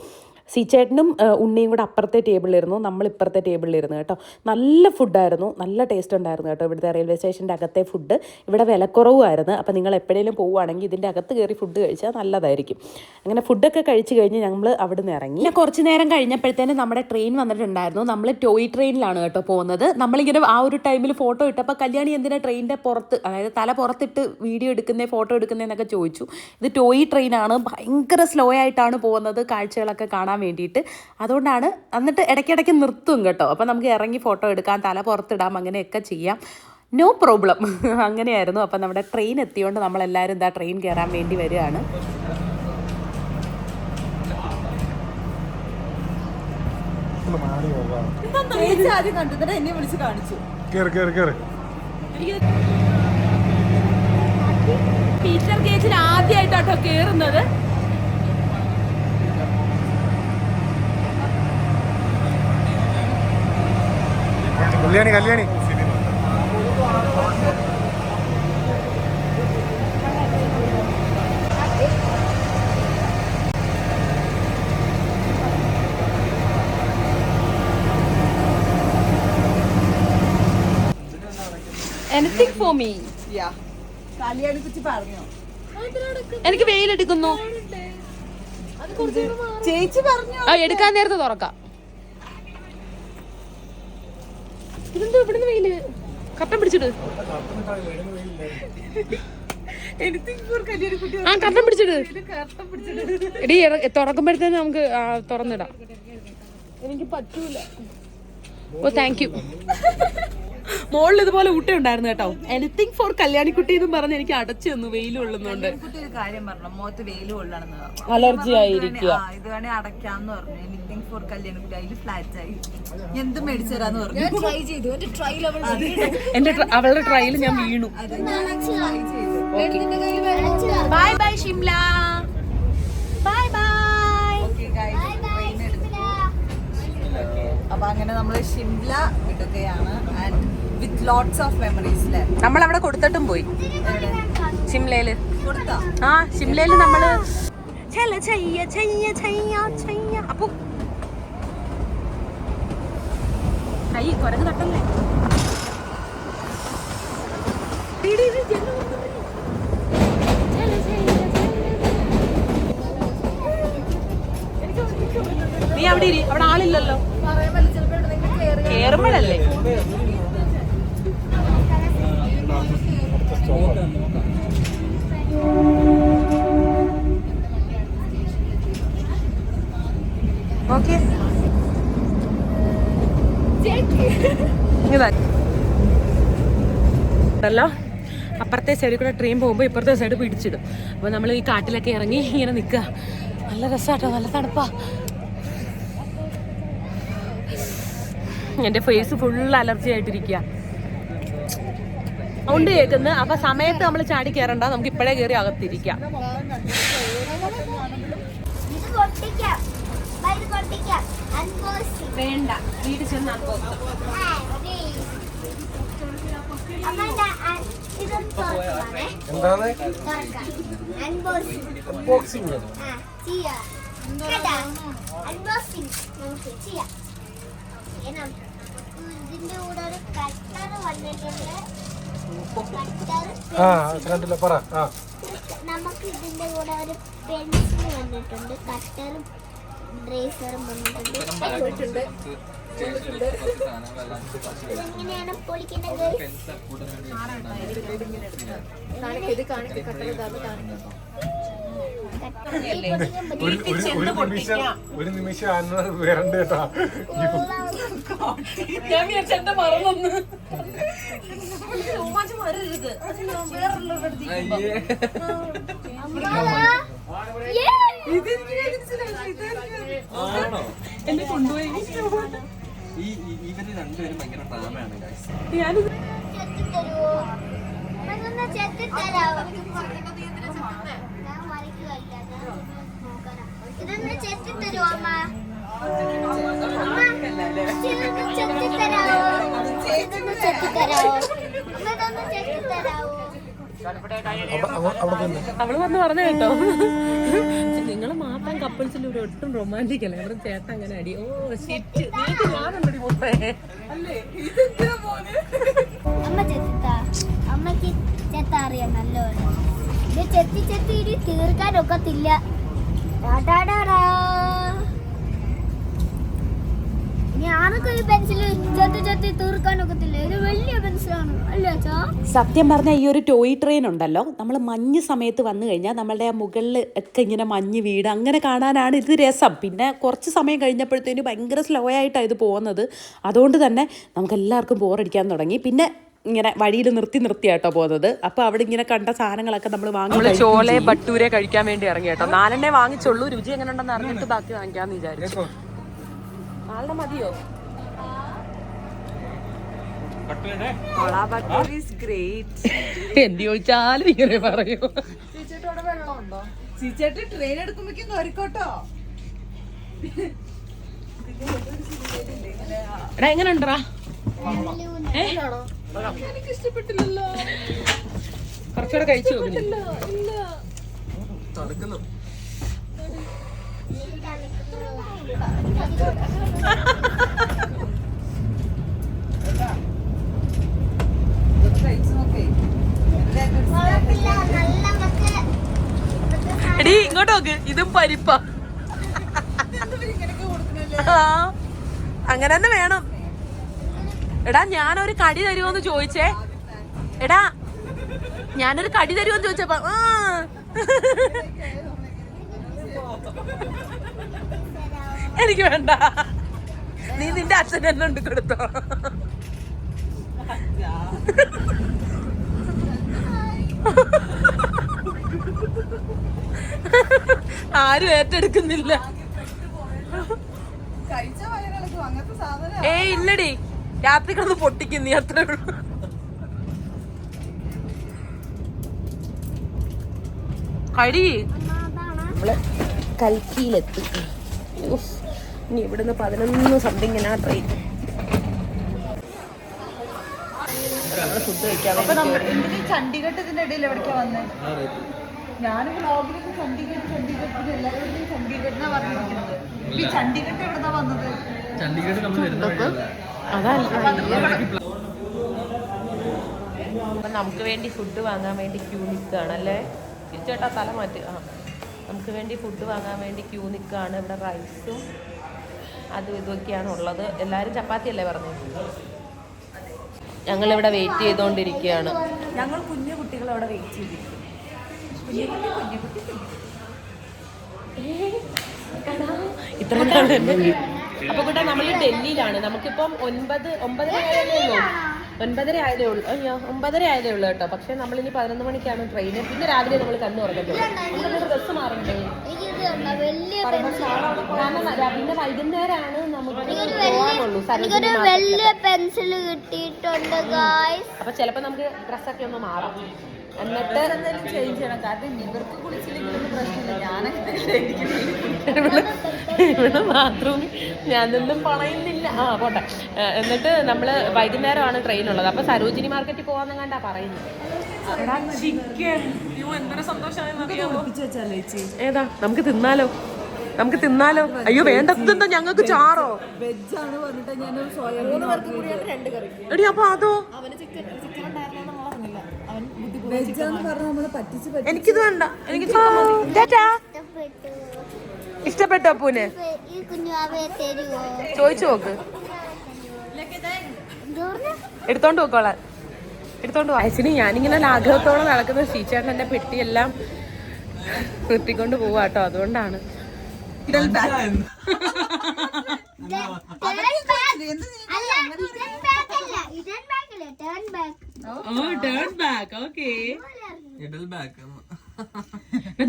സീച്ചേട്ടനും ഉണ്ണിയും കൂടെ അപ്പുറത്തെ ടേബിളിലിരുന്നു, നമ്മൾ ഇപ്പുറത്തെ ടേബിളിലിരുന്നു കേട്ടോ. നല്ല ഫുഡായിരുന്നു, നല്ല ടേസ്റ്റ് ഉണ്ടായിരുന്നു കേട്ടോ. ഇവിടുത്തെ റെയിൽവേ സ്റ്റേഷൻ്റെ അകത്തെ ഫുഡ് ഇവിടെ വിലക്കുറവുമായിരുന്നു. അപ്പോൾ നിങ്ങൾ എപ്പോഴേലും പോവുകയാണെങ്കിൽ ഇതിൻ്റെ അകത്ത് കയറി ഫുഡ് കഴിച്ചാൽ നല്ലതായിരിക്കും. അങ്ങനെ ഫുഡൊക്കെ കഴിച്ച് കഴിഞ്ഞ് നമ്മൾ അവിടെ നിന്ന് ഇറങ്ങി. പിന്നെ കുറച്ച് നേരം കഴിഞ്ഞപ്പോഴത്തേനും നമ്മുടെ ട്രെയിൻ വന്നിട്ടുണ്ടായിരുന്നു. നമ്മൾ ടോയ് ട്രെയിനിലാണ് കേട്ടോ പോകുന്നത്. നമ്മളിങ്ങനെ ആ ഒരു ടൈമിൽ ഫോട്ടോ ഇട്ടപ്പോൾ കല്യാണി എന്തിനാ ട്രെയിനിൻ്റെ പുറത്ത്, അതായത് തല പുറത്തിട്ട് വീഡിയോ എടുക്കുന്നേ ഫോട്ടോ എടുക്കുന്നതെന്നൊക്കെ ചോദിച്ചു. ഇത് ടോയ് ട്രെയിനാണ്, ഭയങ്കര സ്ലോ ആയിട്ടാണ് പോകുന്നത് കാഴ്ചകളൊക്കെ കാണാൻ വേണ്ടിയിട്ട്. അതുകൊണ്ടാണ്, എന്നിട്ട് ഇടയ്ക്കിടയ്ക്ക് നിർത്തും കേട്ടോ. അപ്പോൾ നമുക്ക് ഇറങ്ങി ഫോട്ടോ എടുക്കാം, തല പുറത്തിടാം, അങ്ങനെയൊക്കെ ചെയ്യാം, നോ പ്രോബ്ലം. അങ്ങനെയായിരുന്നു. അപ്പം നമ്മുടെ ട്രെയിൻ എത്തിയോണ്ട് നമ്മളെല്ലാവരും ഇതാ ട്രെയിൻ കയറാൻ വേണ്ടി വരികയാണ്. ആദ്യം കണ്ടിട്ട് എന്നെ വിളിച്ച് കാണിച്ചു. പീറ്റർ കേജിൽ ആദ്യമായിട്ടാട്ടോ കയറുന്നത്. Kalyani anything for me. കല്യാണിയെ കുറിച്ച് പറഞ്ഞോ? എനിക്ക് വെയിലെടുക്കുന്നു. ചേച്ചി പറഞ്ഞു എടുക്കാൻ നേരത്തെ തുറക്കാം. ഇതെന്തോ ഇവിടുന്ന് വെയില് കട്ടൻ പിടിച്ചിട്ട്. ആ കട്ടൻ പിടിച്ചിട്ട് എടി തുറക്കുമ്പോഴത്തേന് നമുക്ക് തുറന്നിടാം. എനിക്ക് പറ്റൂല. ഓ താങ്ക് യു. മോളിൽ ഇതുപോലെ ഊട്ട ഉണ്ടായിരുന്നു കേട്ടോ. എനിത്തിങ് ഫോർ കല്യാണിക്കുട്ടി എന്നും പറഞ്ഞ് എനിക്ക് അടച്ചു തന്നു വെയിൽ കൊള്ളുന്നുണ്ട്. ഒരു കാര്യം പറഞ്ഞു, മുഖത്ത് വെയിൽ കൊള്ളാണെന്ന്. അലർജി ആയിരിക്കുക. ഇത് വേണേ അടയ്ക്കാന്ന് പറഞ്ഞു. എനിത്തിങ് ഫോർ കല്യാണിക്കുട്ടി അതിൽ ഫ്ലാറ്റ് ആയി. എന്ത് മേടിച്ചു തരാന്ന് പറഞ്ഞു. എന്റെ അവളുടെ ട്രയൽ ഞാൻ വീണു. Bye bye Shimla. Bye bye. അപ്പൊ അങ്ങനെ നമ്മള് ഷിംല വിടുകയാണ്. And with lots of memories. നമ്മൾ അവിടെ കൊടുത്തിട്ടും പോയി ഷിംലയില്. കൊടുത്തോ? ആ ഷിംലയില് നമ്മള് അപ്പൊ കൈ കുരങ്ങ് തട്ടല്ലേ. നീ അവിടെ ഇരി, അവിടെ ആളില്ലല്ലോ. കേറുമ്പോഴല്ലേ. ഓക്കെ ല്ലോ അപ്പുറത്തെ സൈഡിൽ കൂടെ ട്രെയിൻ പോകുമ്പോൾ ഇപ്പുറത്തെ സൈഡ് പിടിച്ചിടും. അപ്പോൾ നമ്മൾ ഈ കാട്ടിലൊക്കെ ഇറങ്ങി ഇങ്ങനെ നിൽക്കുക. നല്ല രസമാട്ടോ, നല്ല തണുപ്പാ. എൻ്റെ ഫേസ് ഫുൾ അലർജി ആയിട്ടിരിക്കുക. സൗണ്ട് കേൾക്കുന്നത്. അപ്പൊ സമയത്ത് നമ്മൾ ചാടി കയറണ്ട, നമുക്ക് ഇപ്പോഴേ കയറി അകത്തിരിക്കാം. വേണ്ട, വീട് ചെന്ന് ഇതിന്റെ കൂടെ ഒരു കട്ടർ വന്നിട്ടുണ്ട്. നമുക്ക് ഇതിന്റെ കൂടെ ഒരു പെൻസിൽ വന്നിട്ടുണ്ട്, കട്ടറും ബ്രേസറും വന്നിട്ടുണ്ട്. എങ്ങനെയാണ് പൊളിക്കേണ്ടത്? ഒരു നിമിഷം വരണ്ട കേട്ടാ. മറന്നു. എന്നെ കൊണ്ടുപോയി. ഇവര് രണ്ടുപേരും ഭയങ്കര ഡ്രാമയാണ്. തരുവോ? തരാവോ? ഞാൻ വരയ്ക്കുകയല്ല, ഞാൻ നോക്കാനാ. ഇതൊന്ന് ചെത്തി തരുമോ അമ്മ? അമ്മ, ഇതൊന്ന് ചെത്തി തരാവോ? ഇതൊന്ന് ചെത്തി തരാവോ? അമ്മ, ഇതൊന്ന് ചെത്തി തരാവോ? അവള് വന്ന് പറഞ്ഞു കേട്ടോ, നിങ്ങൾ മാത്രം കപ്പിൾസിൽ ഒരു ഒട്ടും റൊമാൻറ്റിക് അല്ല. ഇവിടെ ചേട്ടൻ അങ്ങനെ അടി. ഓ ശിറ്റ്, ഞാനുണ്ടടി മുമ്പേ. അമ്മ ചെത്തിത്താ, അമ്മക്ക് ചെത്ത അറിയാം നല്ലോണം. ഇത് ചെത്തി ചെത്തി ഇനി തീർക്കാനൊക്കത്തില്ല. ഞാനൊക്കെ ഈ പെൻസിൽ ചെത്തി ചെത്തി തീർക്കാനൊക്കത്തില്ല. ഇത് വലിയ പെൻസിലാണ് അല്ലേ അച്ഛാ? സത്യം പറഞ്ഞാൽ ഈ ഒരു ടോയ് ട്രെയിൻ ഉണ്ടല്ലോ, നമ്മൾ മഞ്ഞ് സമയത്ത് വന്നു കഴിഞ്ഞാൽ നമ്മളുടെ ആ മുകളിൽ ഒക്കെ ഇങ്ങനെ മഞ്ഞ് വീട് അങ്ങനെ കാണാനാണ് ഇത് രസം. പിന്നെ കുറച്ച് സമയം കഴിഞ്ഞപ്പോഴത്തേന് ഭയങ്കര സ്ലോ ആയിട്ടാണ് ഇത് പോകുന്നത്. അതുകൊണ്ട് തന്നെ നമുക്ക് എല്ലാവർക്കും ബോറടിക്കാൻ തുടങ്ങി. പിന്നെ ഇങ്ങനെ വഴിയിൽ നിർത്തിയാട്ടോ പോകുന്നത്. അപ്പോൾ അവിടെ ഇങ്ങനെ കണ്ട സാധനങ്ങളൊക്കെ നമ്മൾ ചോളെ ഭട്ടൂരെ കഴിക്കാൻ വേണ്ടി ഇറങ്ങി കേട്ടോ. 4 വാങ്ങിച്ചുള്ളൂ. രുചി എങ്ങനെ ഉണ്ടെന്ന് അറിഞ്ഞിട്ട് ബാക്കി വാങ്ങിക്കാന്ന് വിചാരിച്ചു. 4 മതിയോ? എന്ത് ചോദിച്ചാലും ഇങ്ങനെ പറയൂ. ചീച്ചേട്ടോടെ വെള്ളമുണ്ടോ? ചീച്ചേട്ട് ട്രെയിൻ എടുക്കുമ്പോഴേക്കും നോരിക്കോട്ടോ. എടാ എങ്ങനെ ഉണ്ടറാ? എനിക്ക് ഇഷ്ടപ്പെട്ടില്ലല്ലോ. കുറച്ചുകൂടെ കഴിച്ചു നോക്കില്ല. എടി ഇങ്ങോട്ട് നോക്ക്, ഇതും പരിപ്പാ. അങ്ങനെ തന്നെ വേണം. എടാ ഞാനൊരു കടി തരുമോന്ന് ചോദിച്ചേ. എടാ ഞാനൊരു കടി തരുമോന്ന് ചോദിച്ചപ്പോ എനിക്ക് വേണ്ട, നീ നിന്റെ അച്ഛൻ തന്നെ ഉണ്ട് കൊടുത്തോ. ആരും ഏറ്റെടുക്കുന്നില്ല. ഏയ് ഇല്ലടി, രാത്രി കിടന്ന് പൊട്ടിക്കും നീ, അത്രേ ഉള്ളൂ. കടി നമ്മള് കൽക്കിയിലെത്തി. ഇനി ഇവിടുന്ന് 11 സംതിങ്ങിനാ ട്രെയിൻ. ഫുഡ് കഴിക്കാൻ ചണ്ഡീഗഡ് ഇതിന്റെ ഇടയിൽ എവിടേക്കാ വന്നത്? ഞാൻ വ്ളോഗിലൊക്കെ ചണ്ഡീഗഡ് എല്ലാവരും ചണ്ഡീഗഡിനാ പറഞ്ഞിരിക്കുന്നത്. ഈ ചണ്ഡീഗഡ് എവിടെന്നാ വന്നത്? ചണ്ഡീഗഡ് നമ്മൾ വരുന്നത് അപ്പൊ നമുക്ക് വേണ്ടി ഫുഡ് വാങ്ങാൻ വേണ്ടി ക്യൂ നിൽക്കുകയാണല്ലേ. ചേട്ടാ തല മാറ്റി. നമുക്ക് വേണ്ടി ഫുഡ് വാങ്ങാൻ വേണ്ടി ക്യൂ നിൽക്കുകയാണ്. ഇവിടെ റൈസും അതും ഇതൊക്കെയാണ് ഉള്ളത്. എല്ലാവരും ചപ്പാത്തി അല്ലേ പറഞ്ഞത്? ഞങ്ങളിവിടെ വെയിറ്റ് ചെയ്തുകൊണ്ടിരിക്കുകയാണ്. ഞങ്ങൾ കുഞ്ഞു കുട്ടികൾ അവിടെ വെയിറ്റ് ചെയ്തിരിക്കും. ഇത്ര അപ്പൊ കൂടെ നമ്മൾ ഡൽഹിയിലാണ്. നമുക്കിപ്പം 9:30 ആയതേ ഉള്ളൂ. അയ്യോ 9:30 ആയതേ ഉള്ളൂ കേട്ടോ. പക്ഷെ നമ്മളിനി 11 മണിക്കാണ് ട്രെയിന്. പിന്നെ രാവിലെ നമ്മൾ കണ്ണു തുറക്കത്തുള്ളൂ. നമ്മുടെ ഡ്രസ്സ് മാറണ്ടേ? പിന്നെ വൈകുന്നേരമാണ് നമുക്ക് പോകാനുള്ളൂ. വലിയ പെൻസിൽ കിട്ടിയിട്ടുണ്ട് ഗായ്സ്. അപ്പൊ ചിലപ്പോ നമുക്ക് ഡ്രസ്സൊക്കെ ഒന്ന് മാറാം. എന്നിട്ട് ചേഞ്ച് ചെയ്യണം. കാരണം ഇവർക്ക് കുളിച്ചില്ലെങ്കിലൊന്നും പ്രശ്നമില്ല. ഞാനങ്ങനെ ഇവിടെ ബാത്റൂം ഞാനൊന്നും പറയുന്നില്ല. പോട്ടെ. എന്നിട്ട് നമ്മള് വൈകുന്നേരമാണ് ട്രെയിൻ ഉള്ളത്. അപ്പൊ സരോജിനി മാർക്കറ്റിൽ പോവാന്ന് കണ്ടാ പറയുന്നത്. എന്തൊരു സന്തോഷമായെന്നറിയാമോ? ഏതാ നമുക്ക് തിന്നാലോ? അയ്യോ വേണ്ടതെന്താ ഞങ്ങൾക്ക് ചാറോ? വെജാണ് പറഞ്ഞിട്ട് ഞാൻ 3 പേർക്ക് കൂടിയാണ് 2 കറി. എടി അപ്പൊ അതോ? വെജാന്ന് പറഞ്ഞ നമ്മള് പറ്റിച്ച് എനിക്കിത് വേണ്ട. എനിക്ക് ഇഷ്ടപ്പെട്ടോ പൂനെ? ഈ കുഞ്ഞാവെ തരുവോ? ചോദിച്ചു നോക്ക്. എടുത്തോണ്ട് പോക്കോളാൻ. എടുത്തോണ്ട് പോ. ആക്ച്വലി ഞാനിങ്ങനെ ആഗ്രഹത്തോടെ നടക്കുന്ന ശ്രീചേട്ടൻ എന്റെ പെട്ടിയെല്ലാം നിർത്തിക്കൊണ്ട് പോവാട്ടോ. അതുകൊണ്ടാണ്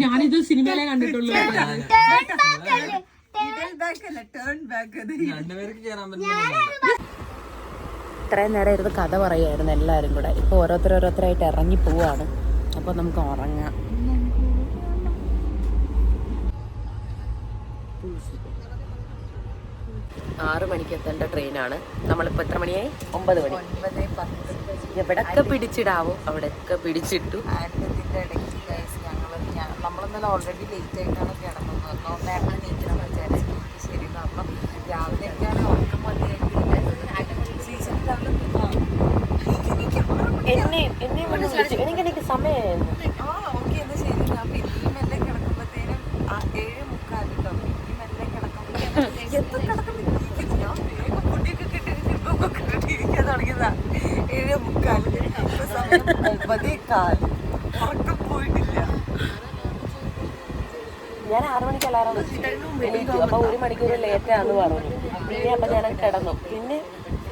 ഞാനിത് സിനിമയിലെ കണ്ടിട്ടുള്ളൂ. ഇത്രയും നേരം ഇരുന്ന് കഥ പറയുമായിരുന്നു എല്ലാവരും കൂടെ. ഇപ്പോൾ ഓരോരുത്തരായിട്ട് ഇറങ്ങി പോവാണ്. അപ്പോൾ നമുക്ക് ഉറങ്ങാം. 6 മണിക്ക് എത്തേണ്ട ട്രെയിനാണ്. നമ്മളിപ്പോൾ എത്ര മണിയായി? 9 മണി. 9:10. എവിടെയൊക്കെ പിടിച്ചിടാവോ അവിടെയൊക്കെ പിടിച്ചിട്ടു. ആൻഡ് ഇതിൻ്റെ ഇടയ്ക്ക് ഗൈസ് നമ്മളിന്നലെ ഓൾറെഡി ലേറ്റ് ആയിട്ടാണ് കിടന്നത്. നേരത്തെ നീക്കണം വിചാരിച്ചു. ശരി കാരണം രാവിലെ എനിക്കാണ് ഉറക്കം മതിയായിട്ടില്ല. എന്നെ വിളിച്ചു എനിക്ക് സമയമായിരുന്നു. ഓക്കെ എന്നാ ശരി. ഞാൻ പിന്നെയും മെല്ലെ കിടക്കുമ്പോഴത്തേനും 7:45 കേട്ടോ. പിന്നെയും മെല്ലെ കിടക്കുമ്പോഴത്തേനും പൊടിയൊക്കെ കിട്ടിയിരിക്കാൻ തുടങ്ങിയതാ 7:45. ഇപ്പൊ സമയം 9:15. ഉറക്കം പോയിട്ടില്ല. ഞാൻ 6 മണിക്ക് അലാറം വെച്ചു. അപ്പോൾ 1 മണിക്കൂർ ലേറ്റാന്ന് പറഞ്ഞു. പിന്നെ അപ്പം ഞാൻ കിടന്നു. പിന്നെ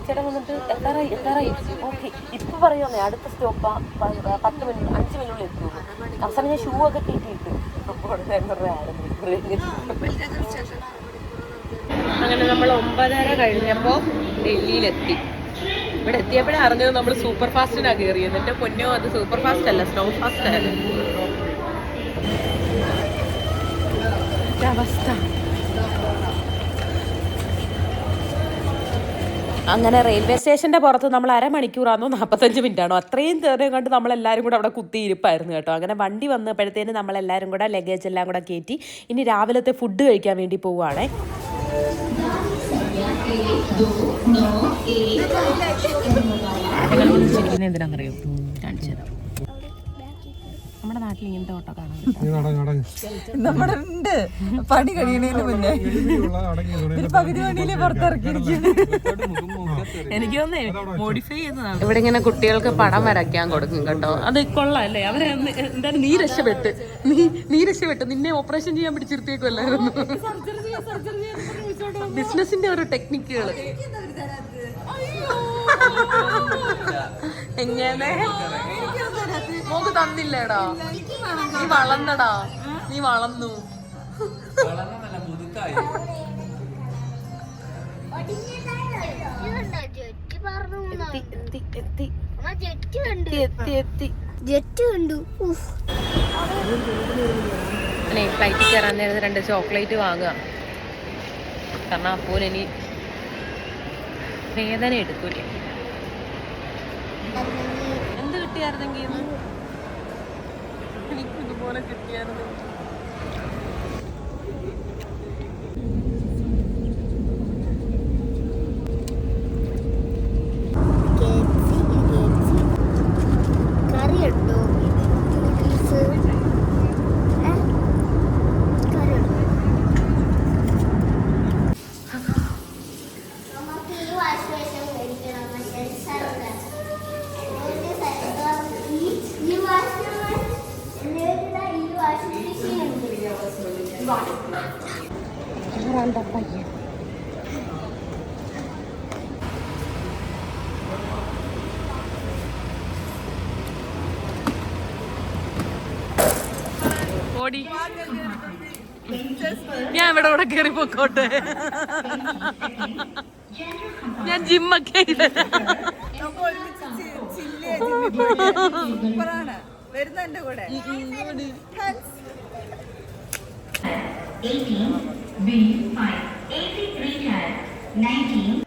ചേട്ടൻ വന്നിട്ട് എത്താറായി ഓക്കെ ഇപ്പം പറയുന്നേ അടുത്ത സ്റ്റോപ്പ് 10 മിനിറ്റ് 5 മിനിറ്റിനുള്ളിൽ എത്തുള്ളൂ. അവസാനം ഞാൻ ഷൂ ഒക്കെ കയറ്റിയിട്ട് അങ്ങനെ നമ്മൾ 9:30 കഴിഞ്ഞപ്പോൾ ഡൽഹിയിലെത്തി. ഇവിടെ എത്തിയപ്പോഴേ അറിഞ്ഞത് നമ്മൾ സൂപ്പർ ഫാസ്റ്റിനാണ് കയറിയത്. എൻ്റെ പൊന്നോ, അത് സൂപ്പർ ഫാസ്റ്റ് അല്ല, സ്നോ ഫാസ്റ്റ് ആയിരുന്നു അവസ്ഥ. അങ്ങനെ റെയിൽവേ സ്റ്റേഷൻ്റെ പുറത്ത് നമ്മൾ 1/2 മണിക്കൂറാണോ 45 മിനിറ്റാണോ അത്രയും നേരം കണ്ട് നമ്മളെല്ലാവരും കൂടെ അവിടെ കുത്തിയിരിപ്പായിരുന്നു കേട്ടോ. അങ്ങനെ വണ്ടി വന്നപ്പോഴത്തേന് നമ്മളെല്ലാവരും കൂടെ ലഗേജ് എല്ലാം കൂടെ കയറ്റി ഇനി രാവിലത്തെ ഫുഡ് കഴിക്കാൻ വേണ്ടി പോവുകയാണേ. എന്തിനാണെന്നറിയോ കാണിച്ചത്? നമ്മുടെ നാട്ടിൽ ഇങ്ങനത്തെ ഓട്ടോ കാണാൻ നമ്മുടെ ഉണ്ട് പണി കഴിയണേന് മുന്നേ പകുതി പണിയിലെ പുറത്തിറക്കിയിരിക്കുന്നു. എനിക്ക് തോന്നേ മോഡിഫൈ ചെയ്യുന്നതാണ്. ഇവിടെ ഇങ്ങനെ കുട്ടികൾക്ക് പടം വരയ്ക്കാൻ കൊടുക്കും കേട്ടോ. അത് കൊള്ളാല്ലേ? അവരെ എന്താണ് നീ രക്ഷപ്പെട്ട് നിന്നെ ഓപ്പറേഷൻ ചെയ്യാൻ പിടിച്ചിരുത്തിയേക്കുമല്ലായിരുന്നു. ബിസിനസിന്റെ ഓരോ ടെക്നിക്കുകൾ എങ്ങനെ മോക്ക് തന്നില്ലേടാ? നീ വളർന്നടാ, നീ വളർന്നു. ഫ്ലൈറ്റിൽ കയറാൻ നേരത്തെ 2 ചോക്ലേറ്റ് വാങ്ങുക. കാരണം അപ്പോൾ ഇനി വേദന എടുക്കൂലേ. എന്ത് കിട്ടിയായിരുന്നെങ്കിൽ എനിക്ക് ഇതുപോലെ കിട്ടിയായിരുന്നു. കറിയുണ്ടോ? ഓടി ഞാൻ ഇവിടെ കയറി പോക്കോട്ടെ. ഞാൻ ജിമ്മൊക്കെ വരുന്ന എന്റെ കൂടെ.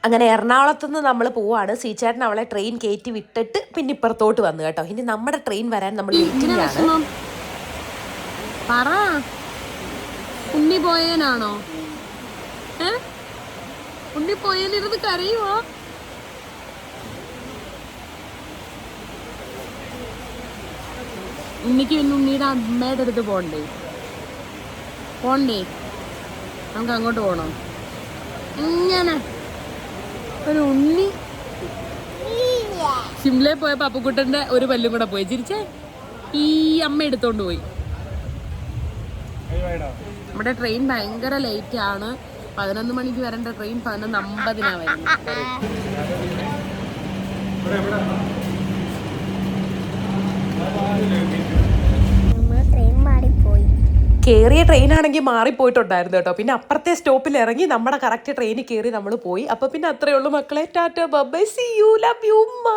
അങ്ങനെ എറണാകുളത്ത് നിന്ന് നമ്മൾ പോവാണ്. സീച്ചേട്ടൻ അവളെ ട്രെയിൻ കയറ്റി വിട്ടിട്ട് പിന്നെ ഇപ്പുറത്തോട്ട് വന്നു കേട്ടോ. ഇനി നമ്മുടെ ട്രെയിൻ വരാൻ നമ്മൾ വെയിറ്റിംഗാണ്. പറ, ഉണ്ണി പോയേനാണോ? ഉണ്ണി പോയേലിരുന്ന് കരയുവോ? ഉണ്ണിക്ക് പിന്നെ ഉണ്ണിയുടെ അമ്മയുടെ അടുത്ത് പോണ്ടേ? നമുക്ക് അങ്ങോട്ട് പോകണോ? ഇങ്ങനെ ഒരു ഉണ്ണി ഷിംലയിൽ പോയ പപ്പക്കുട്ടന്റെ ഒരു പല്ലും കൂടെ പോയി. ചിരിച്ചേ, ഈ അമ്മ എടുത്തോണ്ട് പോയി. നമ്മുടെ ട്രെയിൻ ഭയങ്കര ലേറ്റ് ആണ്. 11 മണിക്ക് വരേണ്ട ട്രെയിൻ 11:50 വരുന്നത്. കയറിയ ട്രെയിനാണെങ്കിൽ മാറിപ്പോയിട്ടുണ്ടായിരുന്നു കേട്ടോ. പിന്നെ അപ്പുറത്തെ സ്റ്റോപ്പിൽ ഇറങ്ങി നമ്മുടെ കറക്റ്റ് ട്രെയിനിൽ കയറി നമ്മൾ പോയി. അപ്പോൾ പിന്നെ അത്രയേ ഉള്ളൂ മക്കളെ. Tata bye, see you, love you ഉമ്മ.